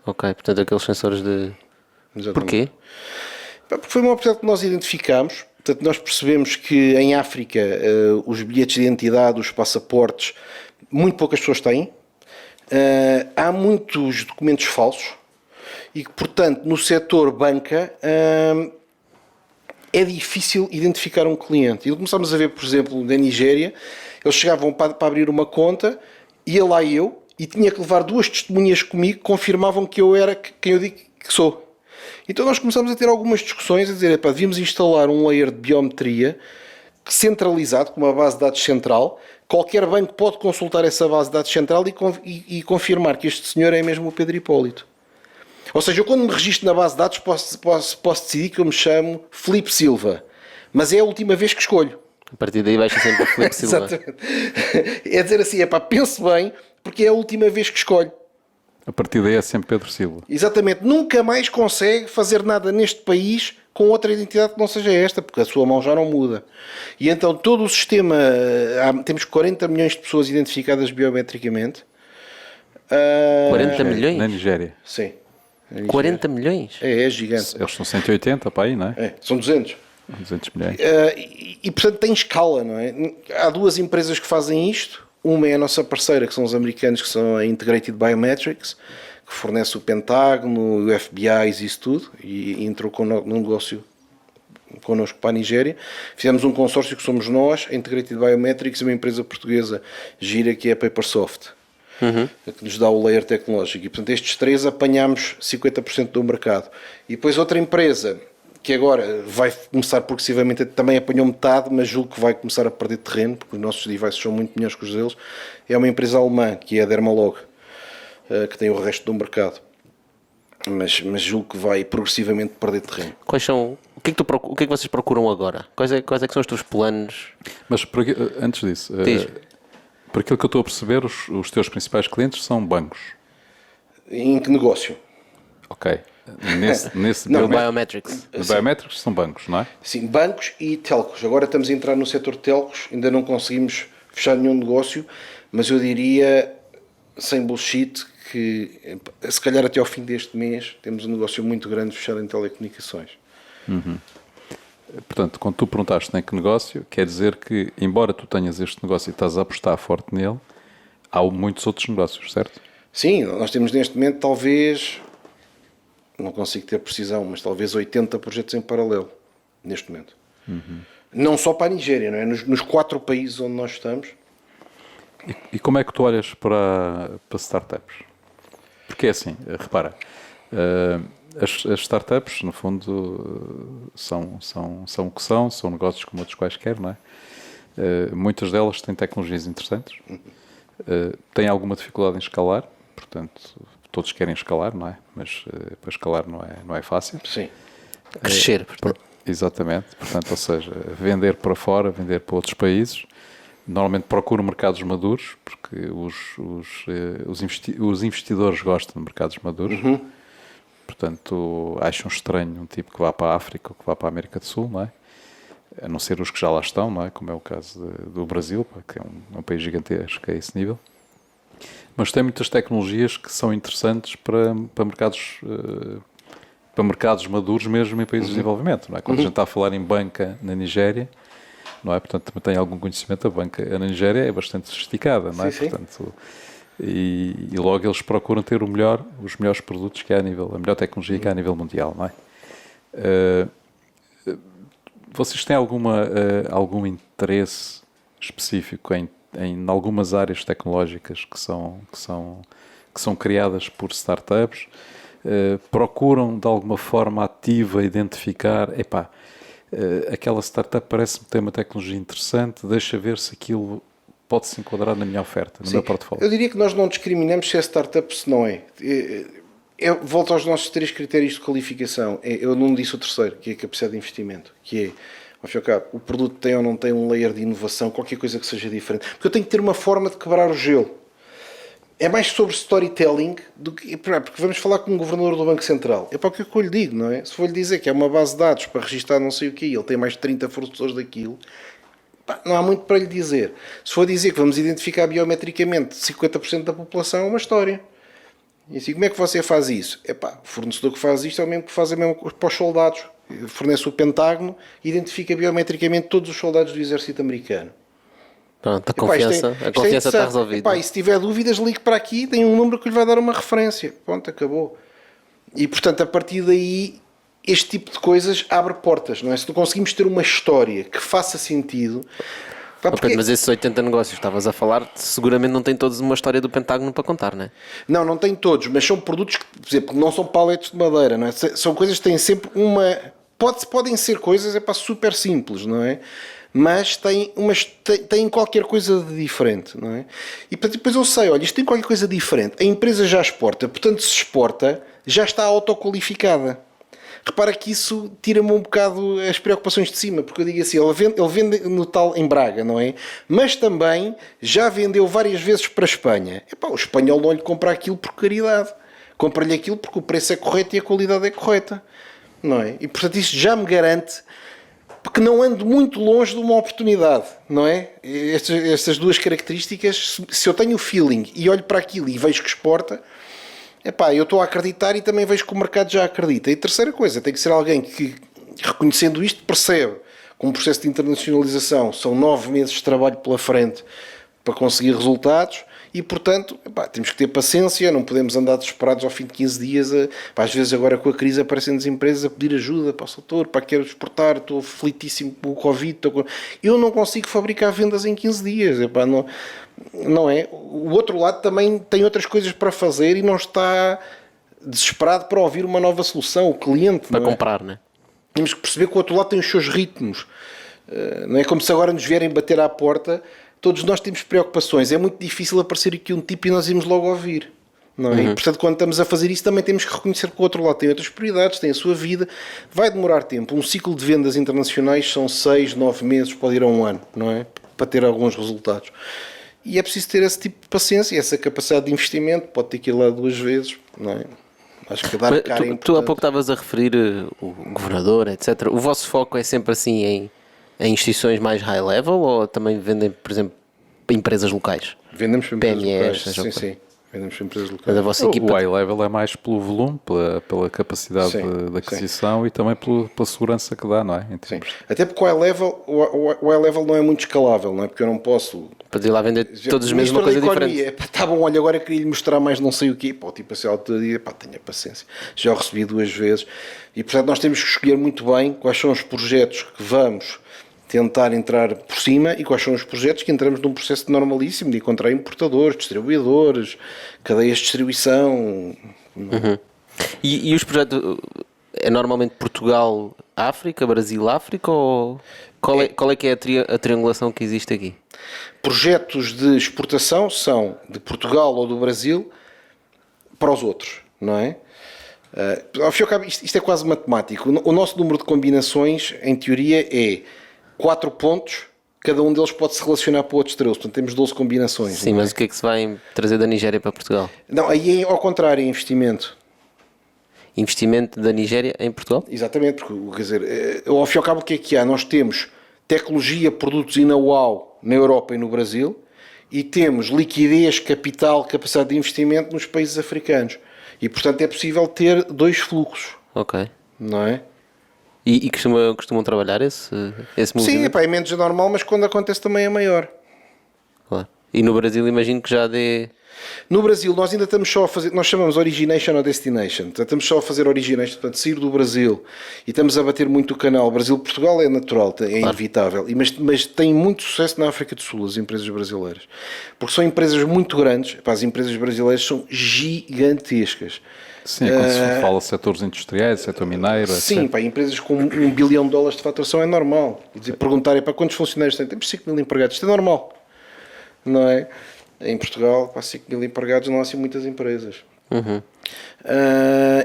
Ok, portanto aqueles sensores de... Exatamente. Porquê? Porque foi uma oportunidade que nós identificámos. Portanto, nós percebemos que em África os bilhetes de identidade, os passaportes, muito poucas pessoas têm. Há muitos documentos falsos e que, portanto, no setor banca é difícil identificar um cliente. E começámos a ver, por exemplo, na Nigéria, eles chegavam para abrir uma conta, ia lá eu e tinha que levar 2 testemunhas comigo que confirmavam que eu era quem eu digo que sou. Então nós começamos a ter algumas discussões, a dizer, devíamos instalar um layer de biometria centralizado, com uma base de dados central, qualquer banco pode consultar essa base de dados central e confirmar que este senhor é mesmo o Pedro Hipólito. Ou seja, eu quando me registro na base de dados posso decidir que eu me chamo Filipe Silva, mas é a última vez que escolho. A partir daí vais sempre a Filipe Silva. Exatamente. É dizer assim, pense bem, porque é a última vez que escolho. A partir daí é sempre Pedro Silva. Exatamente. Nunca mais consegue fazer nada neste país com outra identidade que não seja esta, porque a sua mão já não muda. E então todo o sistema, temos 40 milhões de pessoas identificadas biometricamente. 40 milhões? Na Nigéria. Sim. 40 milhões? É gigante. Eles são 180 para aí, não é? São 200. 200 milhões. E portanto tem escala, não é? Há duas empresas que fazem isto. Uma é a nossa parceira, que são os americanos, que são a Integrated Biometrics, que fornece o Pentágono, o FBI e isso tudo, e entrou num negócio connosco para a Nigéria. Fizemos um consórcio que somos nós, a Integrated Biometrics, e uma empresa portuguesa gira, que é a Papersoft, que nos dá o layer tecnológico. E portanto estes três apanhamos 50% do mercado. E depois outra empresa, que agora vai começar progressivamente, também apanhou metade, mas julgo que vai começar a perder terreno, porque os nossos devices são muito melhores que os deles, é uma empresa alemã, que é a Dermalog, que tem o resto do mercado. Mas julgo que vai progressivamente perder terreno. Quais são... O que é que vocês procuram agora? Quais é que são os teus planos? Mas antes disso, Diz. por aquilo que eu estou a perceber, os teus principais clientes são bancos. Em que negócio? Ok. Nesse Não, Biometrics. Biometrics são bancos, não é? Sim, bancos e telcos. Agora estamos a entrar no setor de telcos, ainda não conseguimos fechar nenhum negócio, mas eu diria, sem bullshit, que se calhar até ao fim deste mês temos um negócio muito grande fechado em telecomunicações. Portanto, quando tu perguntaste em que negócio, quer dizer que, embora tu tenhas este negócio e estás a apostar forte nele, há muitos outros negócios, certo? Sim, nós temos neste momento talvez, não consigo ter precisão, mas talvez 80 projetos em paralelo, neste momento. Não só para a Nigéria, não é? Nos 4 países onde nós estamos. E como é que tu olhas para startups? Porque é assim, repara, as startups, no fundo, são o que são negócios como outros quaisquer, não é? Muitas delas têm tecnologias interessantes, têm alguma dificuldade em escalar, portanto, todos querem escalar, não é? Mas para escalar não é fácil. Sim. Crescer. Exatamente, portanto, ou seja, vender para fora, vender para outros países. Normalmente procuram mercados maduros, porque os investidores gostam de mercados maduros. Portanto, acham estranho um tipo que vá para a África ou que vá para a América do Sul, não é? A não ser os que já lá estão, não é? Como é o caso do Brasil, que é um país gigantesco a esse nível. Mas tem muitas tecnologias que são interessantes para mercados maduros mesmo em países de desenvolvimento, não é? Quando a gente está a falar em banca na Nigéria, não é? Portanto, também tem algum conhecimento, a banca na Nigéria é bastante sofisticada, não é? Sim, sim. Portanto, e logo eles procuram ter os melhores produtos que há a melhor tecnologia que há a nível mundial, não é? Vocês têm algum interesse específico em algumas áreas tecnológicas que são criadas por startups? Procuram de alguma forma ativa identificar, aquela startup parece-me ter uma tecnologia interessante, deixa ver se aquilo pode se enquadrar na minha oferta, no meu portfólio. Eu diria que nós não discriminamos se é startup, se não é. Eu volto aos nossos 3 critérios de qualificação. Eu não disse o terceiro, que é a capacidade de investimento, que é, ao fim e ao cabo, o produto tem ou não tem um layer de inovação, qualquer coisa que seja diferente. Porque eu tenho que ter uma forma de quebrar o gelo. É mais sobre storytelling do que... Porque vamos falar com o governador do Banco Central. É para o que eu lhe digo, não é? Se for lhe dizer que é uma base de dados para registrar não sei o quê, ele tem mais de 30 fornecedores daquilo, não há muito para lhe dizer. Se for dizer que vamos identificar biometricamente 50% da população, é uma história. E assim, como é que você faz isso? O fornecedor que faz isto é o mesmo que faz a mesma coisa para os soldados. Fornece o Pentágono e identifica biometricamente todos os soldados do exército americano. Pronto, a confiança está resolvida. E se tiver dúvidas, ligue para aqui, tem um número que lhe vai dar uma referência. Pronto, acabou. E portanto, a partir daí, este tipo de coisas abre portas, não é? Se não conseguimos ter uma história que faça sentido. Porque... Mas esses 80 negócios que estavas a falar, seguramente não têm todos uma história do Pentágono para contar, não é? Não tem todos, mas são produtos que, por exemplo, não são paletes de madeira, não é? São coisas que têm sempre uma. Podem ser coisas super simples, não é? mas tem qualquer coisa de diferente, não é? E depois eu sei, olha, isto tem qualquer coisa diferente. A empresa já exporta, portanto, se exporta, já está autoqualificada. Repara que isso tira-me um bocado as preocupações de cima, porque eu digo assim, ele vende no tal em Braga, não é? Mas também já vendeu várias vezes para a Espanha. Epá, o espanhol não lhe compra aquilo por caridade. Compra-lhe aquilo porque o preço é correto e a qualidade é correta, não é? E portanto isso já me garante que não ando muito longe de uma oportunidade, não é? Estas duas características, se eu tenho o feeling e olho para aquilo e vejo que exporta, epá, eu estou a acreditar e também vejo que o mercado já acredita. E terceira coisa, tem que ser alguém que, reconhecendo isto, percebe que um processo de internacionalização são 9 meses de trabalho pela frente para conseguir resultados e, portanto, epá, temos que ter paciência, não podemos andar desesperados ao fim de 15 dias. Às vezes agora com a crise aparecem-nos empresas a pedir ajuda para o setor, para quero exportar, estou aflitíssimo com o Covid. Eu não consigo fabricar vendas em 15 dias. Epá, não é? O outro lado também tem outras coisas para fazer e não está desesperado para ouvir uma nova solução. O cliente Para não é? comprar, né? Temos que perceber que o outro lado tem os seus ritmos. Não é como se agora nos vierem bater à porta. Todos nós temos preocupações. É muito difícil aparecer aqui um tipo e nós irmos logo ouvir. Não é? E, portanto, quando estamos a fazer isso, também temos que reconhecer que o outro lado tem outras prioridades, tem a sua vida. Vai demorar tempo. Um ciclo de vendas internacionais são 6, 9 meses, pode ir a 1 ano, não é? Para ter alguns resultados. E é preciso ter esse tipo de paciência, essa capacidade de investimento. Pode ter que ir lá 2 vezes, não é? Acho que dar cara é importante. Tu há pouco estavas a referir o governador, etc. O vosso foco é sempre assim em instituições mais high level ou também vendem, por exemplo, para empresas locais? Vendemos para empresas PMEs, locais. Sim. Vendemos para empresas Mas locais. a vossa equipa... O high level é mais pelo volume, pela capacidade de aquisição e também pela segurança que dá, não é? Sim. Até porque o high level não é muito escalável, não é? Porque eu não posso... Para ir lá vender todos os meses uma coisa diferente. Está bom, olha, agora queria-lhe mostrar mais não sei o quê. Pô, tipo assim, altura dia, pá, tenha paciência. Já o recebi 2 vezes. E, portanto, nós temos que escolher muito bem quais são os projetos que vamos tentar entrar por cima e quais são os projetos que entramos num processo normalíssimo de encontrar importadores, distribuidores, cadeias de distribuição. E os projetos... É normalmente Portugal, África, Brasil, África ou... Qual é que é a triangulação que existe aqui? Projetos de exportação são de Portugal ou do Brasil para os outros, não é? Ao fim e ao cabo, isto é quase matemático. O nosso número de combinações, em teoria, é 4 pontos, cada um deles pode se relacionar para outros 13, portanto temos 12 combinações. Sim, mas o que é que se vai trazer da Nigéria para Portugal? Não, aí é ao contrário, é investimento. Investimento da Nigéria em Portugal? Exatamente, porque, quer dizer, ao fim e ao cabo o que há? Nós temos tecnologia, produtos e know-how na Europa e no Brasil e temos liquidez, capital, capacidade de investimento nos países africanos. E, portanto, é possível ter 2 fluxos. Ok. Não é? E costumam trabalhar esse movimento? Sim, é menos normal, mas quando acontece também é maior. Claro. E no Brasil imagino que já dê... No Brasil nós ainda estamos só a fazer, nós chamamos Origination ou Destination, portanto, estamos só a fazer Origination, portanto sair do Brasil e estamos a bater muito o canal. Brasil-Portugal é natural, é inevitável, mas tem muito sucesso na África do Sul as empresas brasileiras, porque são empresas muito grandes, as empresas brasileiras são gigantescas. Sim, é quando se fala de setores industriais, setor mineiro, sim, etc. Empresas com $1 bilhão de faturação é normal. Quer dizer, perguntarem para quantos funcionários têm, temos 5 mil empregados, isto é normal, não é? Em Portugal, para 5 mil empregados, não há assim muitas empresas.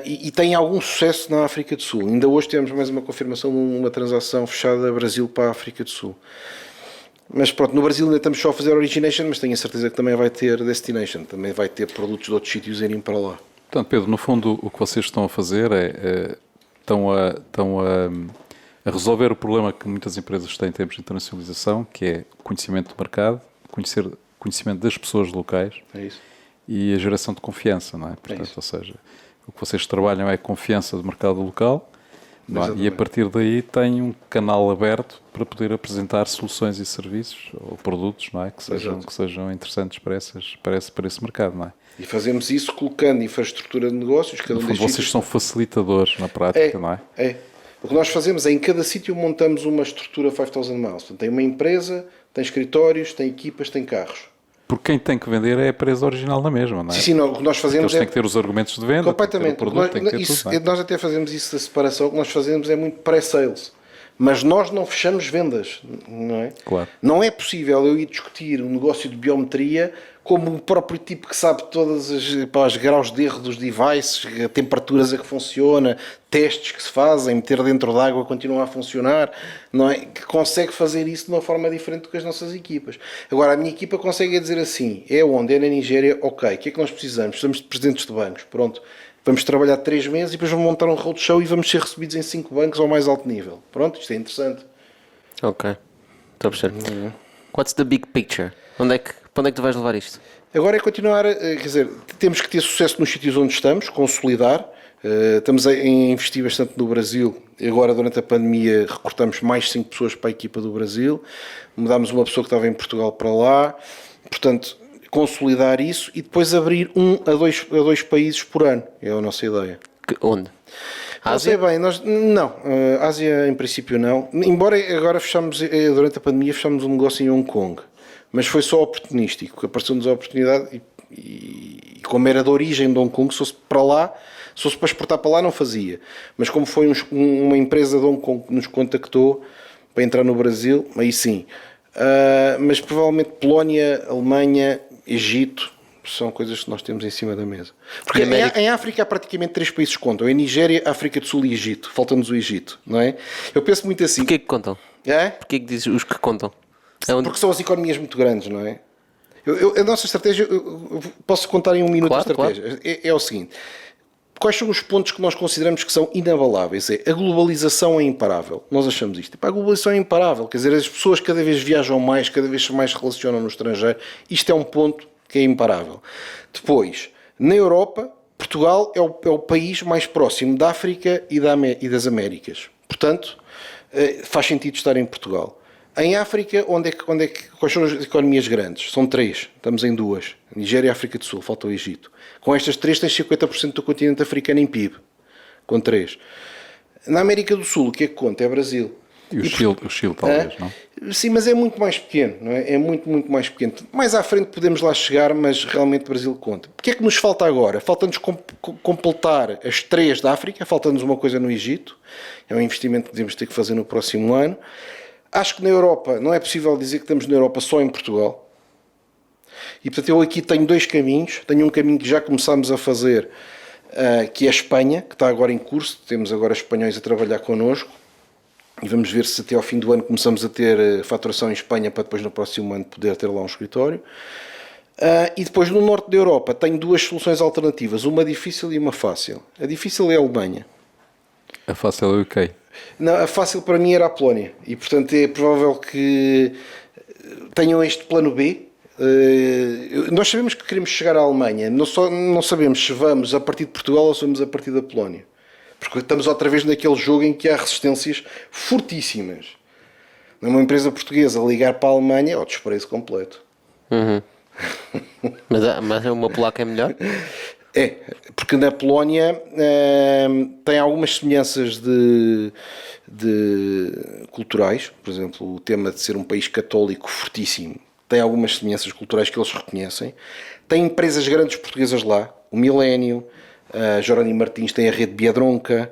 E tem algum sucesso na África do Sul. Ainda hoje temos mais uma confirmação de uma transação fechada Brasil para a África do Sul. Mas pronto, no Brasil ainda estamos só a fazer Origination, mas tenho a certeza que também vai ter Destination, também vai ter produtos de outros sítios irem para lá. Portanto, Pedro, no fundo o que vocês estão a fazer estão a resolver o problema que muitas empresas têm em termos de internacionalização, que é conhecimento do mercado, conhecimento das pessoas locais e a geração de confiança, não é? Portanto, ou seja, o que vocês trabalham é a confiança do mercado local, não é? E a partir daí tem um canal aberto para poder apresentar soluções e serviços ou produtos, não é? Que sejam interessantes para esse mercado, não é? E fazemos isso colocando infraestrutura de negócios. Cada vocês são facilitadores na prática, não é? É. O que nós fazemos é, em cada sítio montamos uma estrutura 5,000 miles. Portanto, tem uma empresa, tem escritórios, tem equipas, tem carros. Porque quem tem que vender é a empresa original na mesma, não é? Sim, não, o que nós fazemos eles têm que ter os argumentos de venda, completamente. tem que ter o produto, tem que ter isso, tudo, não é? Nós até fazemos isso da separação. O que nós fazemos é muito pré-sales. Mas nós não fechamos vendas, não é? Claro. Não é possível eu ir discutir um negócio de biometria como o próprio tipo que sabe todas os graus de erro dos devices, temperaturas a que funciona, testes que se fazem, meter dentro de água continua a funcionar, não é? Que consegue fazer isso de uma forma diferente do que as nossas equipas. Agora, a minha equipa consegue dizer assim, é onde? É na Nigéria, ok, o que é que nós precisamos? Precisamos de presidentes de bancos, pronto. Vamos trabalhar 3 meses e depois vamos montar um roadshow e vamos ser recebidos em 5 bancos ao mais alto nível. Pronto, isto é interessante. Ok. Estou a perceber. What's the big picture? Para onde é que tu vais levar isto? Agora é continuar, quer dizer, temos que ter sucesso nos sítios onde estamos, consolidar. Estamos a investir bastante no Brasil. Agora, durante a pandemia, recrutamos mais 5 pessoas para a equipa do Brasil. Mudámos uma pessoa que estava em Portugal para lá. Portanto, consolidar isso e depois abrir 1 a 2 países por ano. É a nossa ideia. Onde? Não sei bem, Ásia em princípio não. Embora agora durante a pandemia, fechamos um negócio em Hong Kong. Mas foi só oportunístico. Apareceu-nos a oportunidade e como era de origem de Hong Kong, se fosse para lá, se fosse para exportar para lá, não fazia. Mas como foi uma empresa de Hong Kong que nos contactou para entrar no Brasil, aí sim. Mas provavelmente Polónia, Alemanha, Egito são coisas que nós temos em cima da mesa. Porque em África há praticamente 3 países que contam. É Nigéria, África do Sul e Egito. Falta-nos o Egito, não é? Eu penso muito assim. Porquê que contam? É? Porquê que dizes os que contam? Porque são as economias muito grandes, não é? A nossa estratégia, eu posso contar em 1 minuto a estratégia. Claro. É o seguinte. Quais são os pontos que nós consideramos que são inabaláveis? A globalização é imparável. Nós achamos isto. A globalização é imparável. Quer dizer, as pessoas cada vez viajam mais, cada vez mais se relacionam no estrangeiro. Isto é um ponto que é imparável. Depois, na Europa, Portugal é o país mais próximo da África e das Américas. Portanto, faz sentido estar em Portugal. Em África, quais são as economias grandes? São 3, estamos em 2. Nigéria e África do Sul, falta o Egito. Com estas 3 tens 50% do continente africano em PIB. Com 3. Na América do Sul, o que é que conta? É Brasil. E o Chile talvez, não? Sim, mas é muito mais pequeno, não é? É muito, muito mais pequeno. Mais à frente podemos lá chegar, mas realmente o Brasil conta. O que é que nos falta agora? Falta-nos completar as 3 da África, falta-nos uma coisa no Egito. É um investimento que devemos ter que fazer no próximo ano. Acho que na Europa, não é possível dizer que estamos na Europa só em Portugal. E portanto eu aqui tenho 2 caminhos. Tenho um caminho que já começámos a fazer, que é a Espanha, que está agora em curso. Temos agora espanhóis a trabalhar connosco. E vamos ver se até ao fim do ano começamos a ter faturação em Espanha para depois no próximo ano poder ter lá um escritório. E depois no norte da Europa tenho 2 soluções alternativas, uma difícil e uma fácil. A difícil é a Alemanha. A fácil é o UK. Não, a fácil para mim era a Polónia. E portanto é provável que tenham este plano B. Nós sabemos que queremos chegar à Alemanha. Não sabemos se vamos a partir de Portugal ou se vamos a partir da Polónia. Porque estamos outra vez naquele jogo em que há resistências fortíssimas. Numa empresa portuguesa ligar para a Alemanha é o desprezo completo. Uhum. Mas uma polaca é melhor? É, porque na Polónia tem algumas semelhanças culturais. Por exemplo, o tema de ser um país católico fortíssimo tem algumas semelhanças culturais que eles reconhecem. Tem empresas grandes portuguesas lá, o Millennium, a Jerónimo Martins tem a rede Biedronca,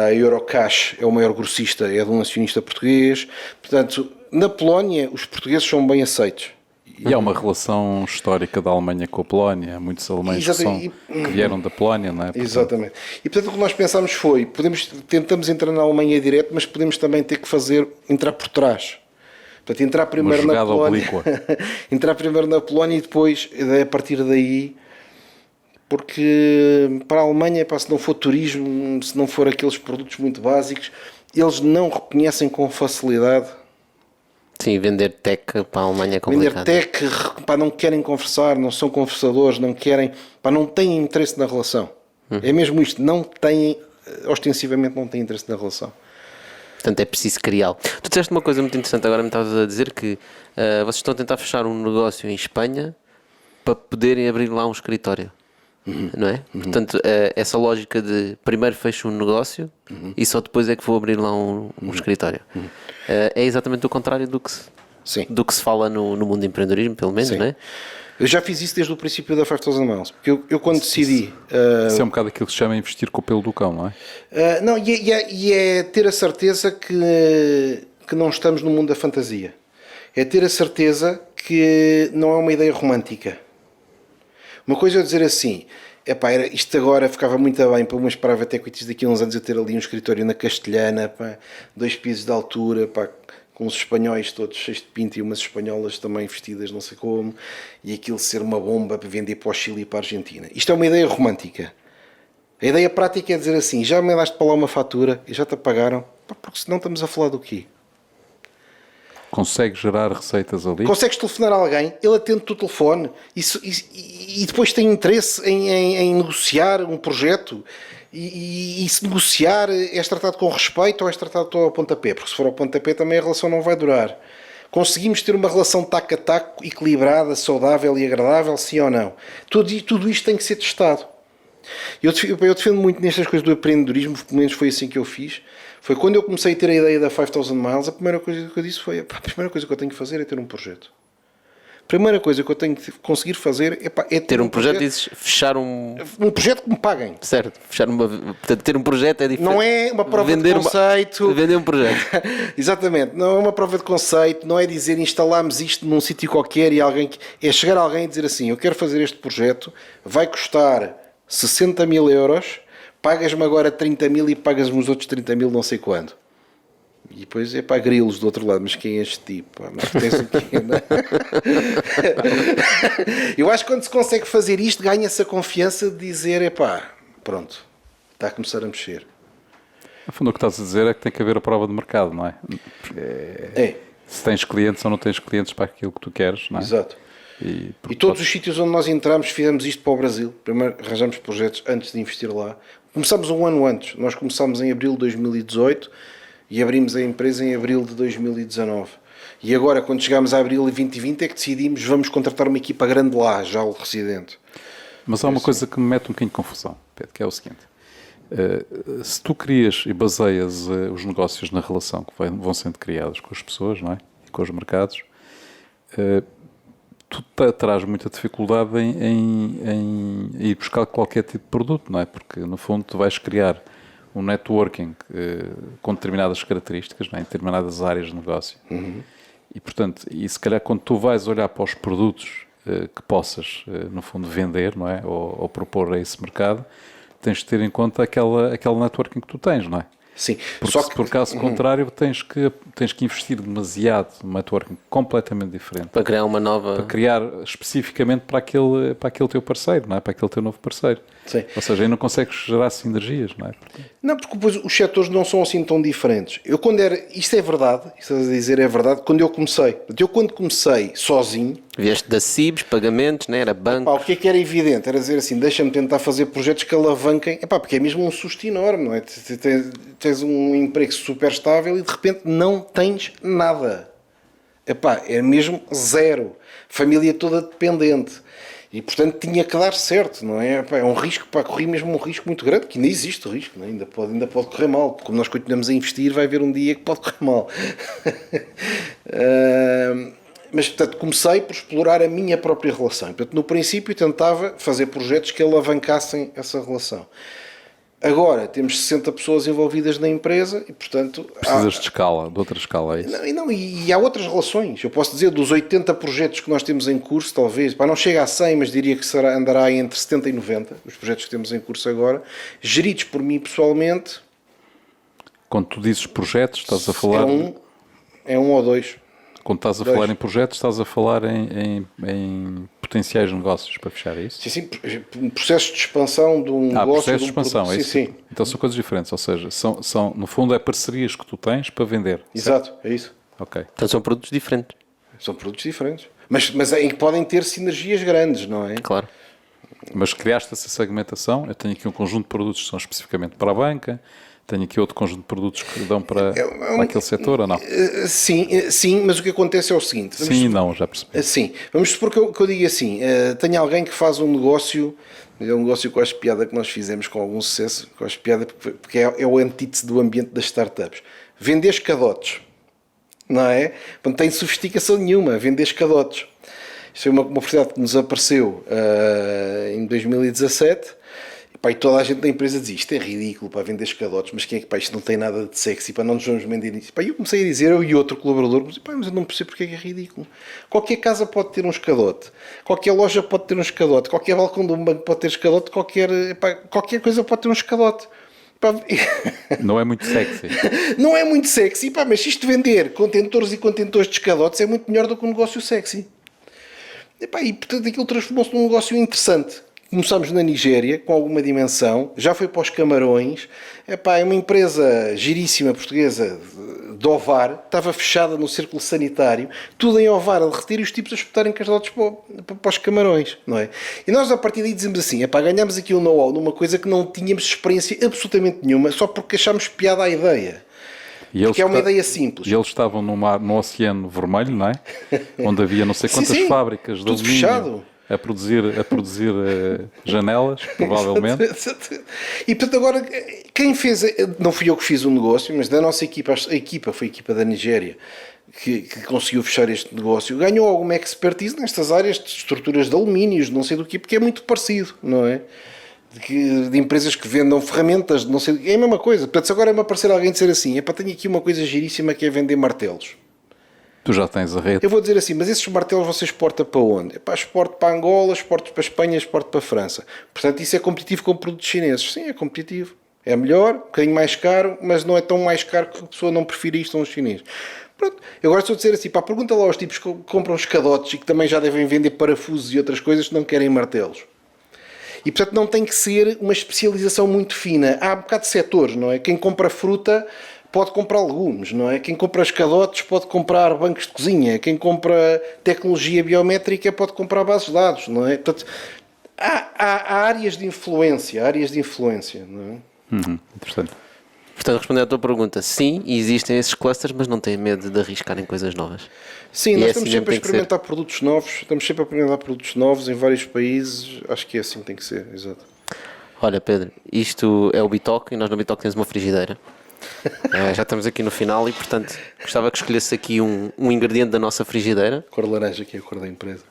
a Eurocash é o maior grossista, é de um acionista português. Portanto, na Polónia os portugueses são bem aceitos. E há uma relação histórica da Alemanha com a Polónia. Muitos alemães que vieram da Polónia, não é? Portanto... Exatamente. E portanto o que nós pensámos foi, tentamos entrar na Alemanha direto, mas podemos também ter que entrar por trás. Portanto, entrar primeiro na Polónia. Entrar primeiro na Polónia e depois, a partir daí... Porque para a Alemanha, se não for turismo, se não for aqueles produtos muito básicos, eles não reconhecem com facilidade. Sim, vender tech para a Alemanha é complicado. Vender tech, não querem conversar, não são conversadores, não querem, não têm interesse na relação. É mesmo isto, não têm, ostensivamente não têm interesse na relação. Portanto, é preciso criá-lo. Tu disseste uma coisa muito interessante, agora me estavas a dizer que vocês estão a tentar fechar um negócio em Espanha para poderem abrir lá um escritório. Não é? Portanto, essa lógica de primeiro fecho um negócio e só depois é que vou abrir lá um escritório. É exatamente o contrário do que se fala no mundo do empreendedorismo, pelo menos, Sim. não é? Eu já fiz isso desde o princípio da 5000 Miles. Porque eu quando decidi... Isso é um bocado aquilo que se chama investir com o pelo do cão, não é? não, e é ter a certeza que não estamos no mundo da fantasia. É ter a certeza que não é uma ideia romântica. Uma coisa é dizer assim... Epá, isto agora ficava muito bem para umas private equities daqui a uns anos eu ter ali um escritório na Castelhana, pá, 2 pisos de altura, pá, com os espanhóis todos cheios de pinto e umas espanholas também vestidas não sei como, e aquilo ser uma bomba para vender para o Chile e para a Argentina. Isto é uma ideia romântica. A ideia prática é dizer assim, já me mandaste para lá uma fatura e já te pagaram, pá, porque senão estamos a falar do quê? Consegue gerar receitas ali? Consegues telefonar a alguém, ele atende-te o telefone e depois tem interesse em negociar um projeto e se negociar és tratado com respeito ou és tratado ao pontapé, porque se for ao pontapé também a relação não vai durar. Conseguimos ter uma relação taco a taco, equilibrada, saudável e agradável, sim ou não? Tudo isto tem que ser testado. Eu defendo muito nestas coisas do empreendedorismo, pelo menos foi assim que eu fiz. Foi quando eu comecei a ter a ideia da 5000 Miles, a primeira coisa que eu disse foi: a primeira coisa que eu tenho que fazer é ter um projeto. A primeira coisa que eu tenho que conseguir fazer é ter um projeto. Dizes fechar um projeto que me paguem. Certo, portanto, ter um projeto é diferente. Não é uma prova de conceito. Vender um projeto. Exatamente, não é uma prova de conceito, não é dizer instalámos isto num sítio qualquer e é chegar a alguém e dizer assim: eu quero fazer este projeto, vai custar 60 mil euros, pagas-me agora 30 mil e pagas-me os outros 30 mil não sei quando. E depois é para grilos do outro lado, mas quem é este tipo? Mas tens o quê, não é? Eu acho que quando se consegue fazer isto, ganha-se a confiança de dizer: epá, pronto, está a começar a mexer. No fundo, o que estás a dizer é que tem que haver a prova de mercado, não é? Se tens clientes ou não tens clientes para aquilo que tu queres, não é? Exato. E todos os sítios onde nós entramos, fizemos isto para o Brasil. Primeiro arranjamos projetos antes de investir lá. Começámos um ano antes. Nós começámos em abril de 2018 e abrimos a empresa em abril de 2019. E agora, quando chegámos a abril de 2020, é que decidimos: vamos contratar uma equipa grande lá, já o residente. Mas há uma coisa que me mete um bocadinho de confusão, Pedro, que é o seguinte: se tu crias e baseias os negócios na relação que vão sendo criados com as pessoas, não é? E com os mercados, tu terás muita dificuldade em ir buscar qualquer tipo de produto, não é? Porque, no fundo, tu vais criar um networking com determinadas características, não é? Em determinadas áreas de negócio. Uhum. E, portanto, se calhar quando tu vais olhar para os produtos que possas, no fundo, vender, não é? Ou propor a esse mercado, tens de ter em conta aquele networking que tu tens, não é? Sim. Porque só que, por caso contrário, tens que investir demasiado num networking completamente diferente. Para criar uma nova... Para criar especificamente para aquele teu parceiro, não é? Para aquele teu novo parceiro. Sim. Ou seja, aí não consegues gerar sinergias, não é? Não, porque depois os setores não são assim tão diferentes. Isto é verdade, isto a dizer é verdade, quando eu quando comecei sozinho... Vieste da CIBS, pagamentos, não é? Era banco. O que é que era evidente? Era dizer assim: deixa-me tentar fazer projetos que alavanquem, porque é mesmo um susto enorme, não é? Tens um emprego super estável e de repente não tens nada. É mesmo zero. Família toda dependente. E portanto tinha que dar certo, não é? É um risco, corri mesmo um risco muito grande, que ainda existe o risco, não é? Ainda pode correr mal. Como nós continuamos a investir, vai haver um dia que pode correr mal. Mas, portanto, comecei por explorar a minha própria relação. Portanto, no princípio, tentava fazer projetos que alavancassem essa relação. Agora, temos 60 pessoas envolvidas na empresa e, portanto... Precisas de outra escala, é isso? E há outras relações. Eu posso dizer, dos 80 projetos que nós temos em curso, talvez, não chega a 100, mas diria que andará entre 70 e 90, os projetos que temos em curso agora, geridos por mim pessoalmente. Quando tu dizes projetos, estás a falar... É um ou dois. Quando estás a falar em projetos, estás a falar em potenciais negócios para fechar, é isso? Sim, processo de expansão de um negócio. Processo de expansão, é isso? Sim. Então são coisas diferentes, ou seja, são, no fundo é parcerias que tu tens para vender. Exato, certo? É isso. Ok. Então são produtos diferentes. São produtos diferentes. Mas em que podem ter sinergias grandes, não é? Claro. Mas criaste essa segmentação, eu tenho aqui um conjunto de produtos que são especificamente para a banca, tenho aqui outro conjunto de produtos que dão para aquele setor ou não? Sim, mas o que acontece é o seguinte... Sim e não, já percebi. Sim, vamos supor que eu diga assim, tenho alguém que faz um negócio, é um negócio com a piada que nós fizemos com algum sucesso, com a piada porque é o antítese do ambiente das startups. Vender escadotes, não é? Não tem sofisticação nenhuma, vender escadotes. Isto foi uma oportunidade que nos apareceu em 2017. Pá, e toda a gente da empresa dizia, isto é ridículo para vender escadotes, mas quem é que, pá, isto não tem nada de sexy, para não nos vamos vender isso. Pá, eu comecei a dizer, eu e outro colaborador, mas eu não percebo porque é que é ridículo. Qualquer casa pode ter um escadote, qualquer loja pode ter um escadote, qualquer balcão de um banco pode ter escadote, qualquer coisa pode ter um escadote. Pá, Não é muito sexy. não é muito sexy, pá, mas se isto vender contentores e contentores de escadotes é muito melhor do que um negócio sexy. E portanto aquilo transformou-se num negócio interessante. Começámos na Nigéria, com alguma dimensão, já foi para os Camarões. É uma empresa giríssima portuguesa de Ovar, estava fechada no círculo sanitário, tudo em Ovar a derreter e os tipos a espetarem casadotes para os Camarões, não é? E nós a partir daí dizemos assim, ganhámos aqui um know-how numa coisa que não tínhamos experiência absolutamente nenhuma, só porque achámos piada à ideia. Porque é uma ideia simples. E eles estavam no Oceano Vermelho, não é? Onde havia não sei quantas sim, fábricas de tudo alumínio fechado. a produzir janelas, provavelmente. E portanto agora, quem fez, não fui eu que fiz o negócio, mas da nossa equipa, a equipa foi a equipa da Nigéria, que conseguiu fechar este negócio, ganhou alguma expertise nestas áreas de estruturas de alumínios, não sei do que, porque é muito parecido, não é? De empresas que vendam ferramentas, não sei, é a mesma coisa. Portanto, se agora me aparecer alguém dizer assim, tenho aqui uma coisa giríssima que é vender martelos. Tu já tens a rede. Eu vou dizer assim, mas esses martelos você exporta para onde? Exporto para Angola, exporto para Espanha, exporto para a França. Portanto, isso é competitivo com produtos chineses. Sim, é competitivo. É melhor, um bocadinho mais caro, mas não é tão mais caro que a pessoa não prefira isto a uns chineses. Pronto. Eu agora estou a dizer assim, pergunta lá aos tipos que compram escadotes e que também já devem vender parafusos e outras coisas que não querem martelos. E, portanto, não tem que ser uma especialização muito fina. Há um bocado de setores, não é? Quem compra fruta pode comprar legumes, não é? Quem compra escadotes pode comprar bancos de cozinha. Quem compra tecnologia biométrica pode comprar bases de dados, não é? Portanto, há áreas de influência, não é? Interessante. Portanto, respondendo à tua pergunta, sim, existem esses clusters, mas não têm medo de arriscar em coisas novas. Sim, E nós é estamos assim sempre a mesmo que tem que ser. experimentar produtos novos, em vários países, acho que é assim que tem que ser, exato. Olha, Pedro, isto é o Bitoque e nós no Bitoque temos uma frigideira. Já estamos aqui no final e, portanto, gostava que escolhesse aqui um ingrediente da nossa frigideira. Cor laranja, que é a cor da empresa.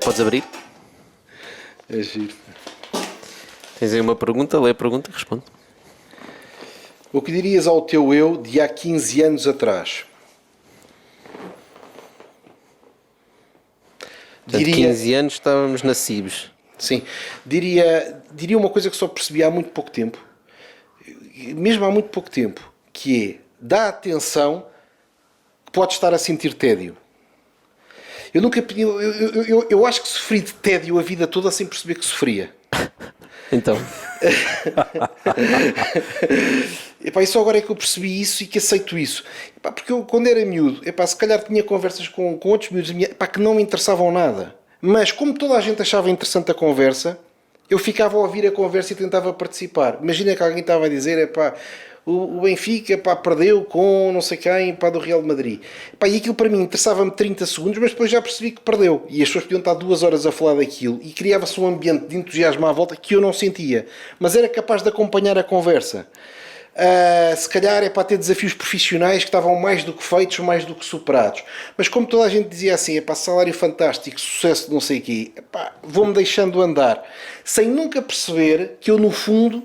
Podes abrir. É giro. Tens aí uma pergunta, lê a pergunta e responde. O que dirias ao teu eu de há 15 anos atrás? Portanto, 15 anos estávamos na Cibes. Sim, diria uma coisa que só percebi há muito pouco tempo, mesmo há muito pouco tempo, que é, dá atenção que pode estar a sentir tédio. Eu nunca pedi, eu acho que sofri de tédio a vida toda sem perceber que sofria. Então, E só agora é que eu percebi isso e que aceito isso. Porque eu, quando era miúdo, se calhar tinha conversas com outros miúdos que não me interessavam nada. Mas como toda a gente achava interessante a conversa, eu ficava a ouvir a conversa e tentava participar. Imagina que alguém estava a dizer, o Benfica perdeu com não sei quem do Real de Madrid. E aquilo para mim interessava-me 30 segundos, mas depois já percebi que perdeu. E as pessoas podiam estar 2 horas a falar daquilo e criava-se um ambiente de entusiasmo à volta que eu não sentia. Mas era capaz de acompanhar a conversa. Se calhar ter desafios profissionais que estavam mais do que feitos, mais do que superados. Mas como toda a gente dizia assim, salário fantástico, sucesso de não sei o quê, vou-me deixando andar. Sem nunca perceber que eu, no fundo,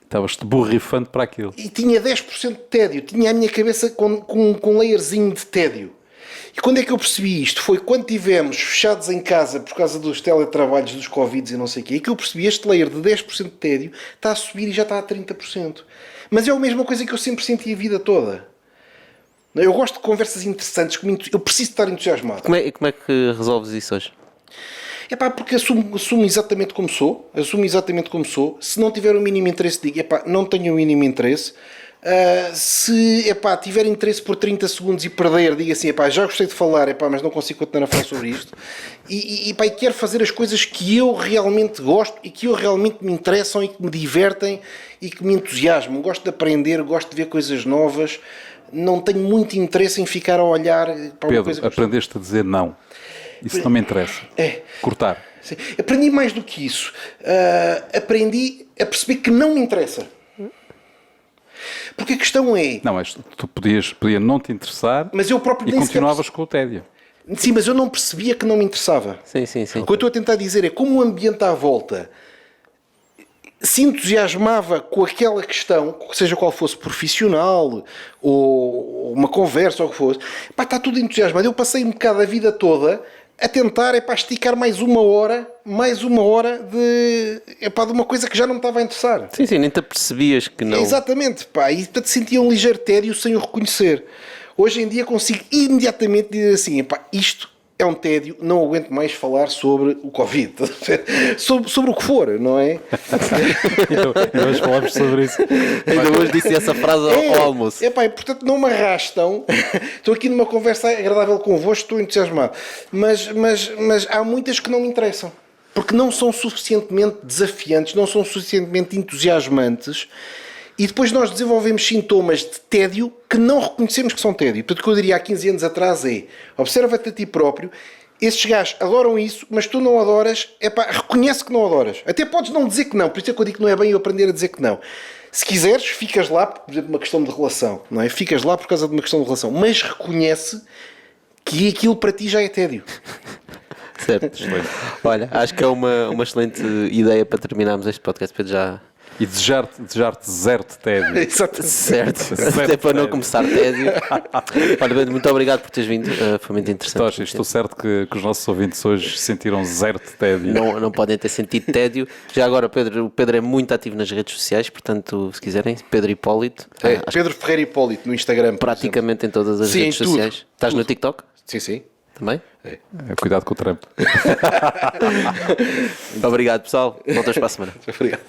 Estavas-te borrifando para aquilo. e tinha 10% de tédio, tinha a minha cabeça com layerzinho de tédio. E quando é que eu percebi isto? Foi quando estivemos fechados em casa por causa dos teletrabalhos, dos Covid e não sei o quê, e que eu percebi este layer de 10% de tédio está a subir e já está a 30%. Mas é a mesma coisa que eu sempre senti a vida toda. Eu gosto de conversas interessantes, eu preciso estar entusiasmado. como é que resolves isso hoje? Porque assumo exatamente como sou. Se não tiver o mínimo interesse, digo, não tenho o mínimo interesse. Se tiver interesse por 30 segundos e perder, digo assim, já gostei de falar, mas não consigo continuar a falar sobre isto. E quero fazer as coisas que eu realmente gosto e que eu realmente me interessam e que me divertem e que me entusiasmam. Gosto de aprender, gosto de ver coisas novas. Não tenho muito interesse em ficar a olhar para uma coisa Pedro, aprendeste a dizer não. Isso não me interessa. Cortar. Sim. Aprendi mais do que isso. Aprendi a perceber que não me interessa. Porque a questão é... Não, mas tu podia não te interessar, Mas eu próprio e nem sequer continuavas com o tédio. Sim, mas eu não percebia que não me interessava. Sim, sim, sim. O que eu estou a tentar dizer é como o ambiente à volta se entusiasmava com aquela questão, seja qual fosse de ou uma conversa ou o que fosse, pá, está tudo entusiasmado. Eu passei um bocado a vida toda a tentar esticar mais uma hora de uma coisa que já não me estava a interessar. Sim, sim, nem te apercebias que não. Exatamente, pá, e portanto sentia um ligeiro tédio sem o reconhecer. Hoje em dia consigo imediatamente dizer assim, pá, isto é um tédio, não aguento mais falar sobre o Covid, sobre o que for, não é? E hoje falamos sobre isso. Ainda hoje disse essa frase ao almoço. É pá, e portanto não me arrastam. Estou aqui numa conversa agradável convosco, estou entusiasmado. Mas há muitas que não me interessam. Porque não são suficientemente desafiantes, não são suficientemente entusiasmantes. E depois nós desenvolvemos sintomas de tédio que não reconhecemos que são tédio. Portanto, o que eu diria há 15 anos atrás é: observa-te a ti próprio. Esses gajos adoram isso, mas tu não adoras. É pá, reconhece que não adoras. Até podes não dizer que não. Por isso é que eu digo que não é bem eu aprender a dizer que não. Se quiseres, ficas lá, por exemplo, uma questão de relação. Não é? Ficas lá por causa de uma questão de relação. Mas reconhece que aquilo para ti já é tédio. Certo. Olha, acho que é uma excelente ideia para terminarmos este podcast. Pedro, já. E desejar-te zero de tédio. Exatamente. Certo, Certo, até para não tédio. começar tédio. Olha, Pedro, muito obrigado por teres vindo, foi muito interessante. Tocha, estou certo que os nossos ouvintes hoje sentiram zero de tédio. Não podem ter sentido tédio. Já agora, o Pedro é muito ativo nas redes sociais, portanto, se quiserem, Pedro Hipólito. Acho que Pedro Ferreira Hipólito no Instagram. praticamente em todas as Sim, redes em tudo. sociais. Estás no Tudo. TikTok Sim, sim. também? Cuidado com o Trump. Obrigado, pessoal. Voltamos para a semana. Obrigado.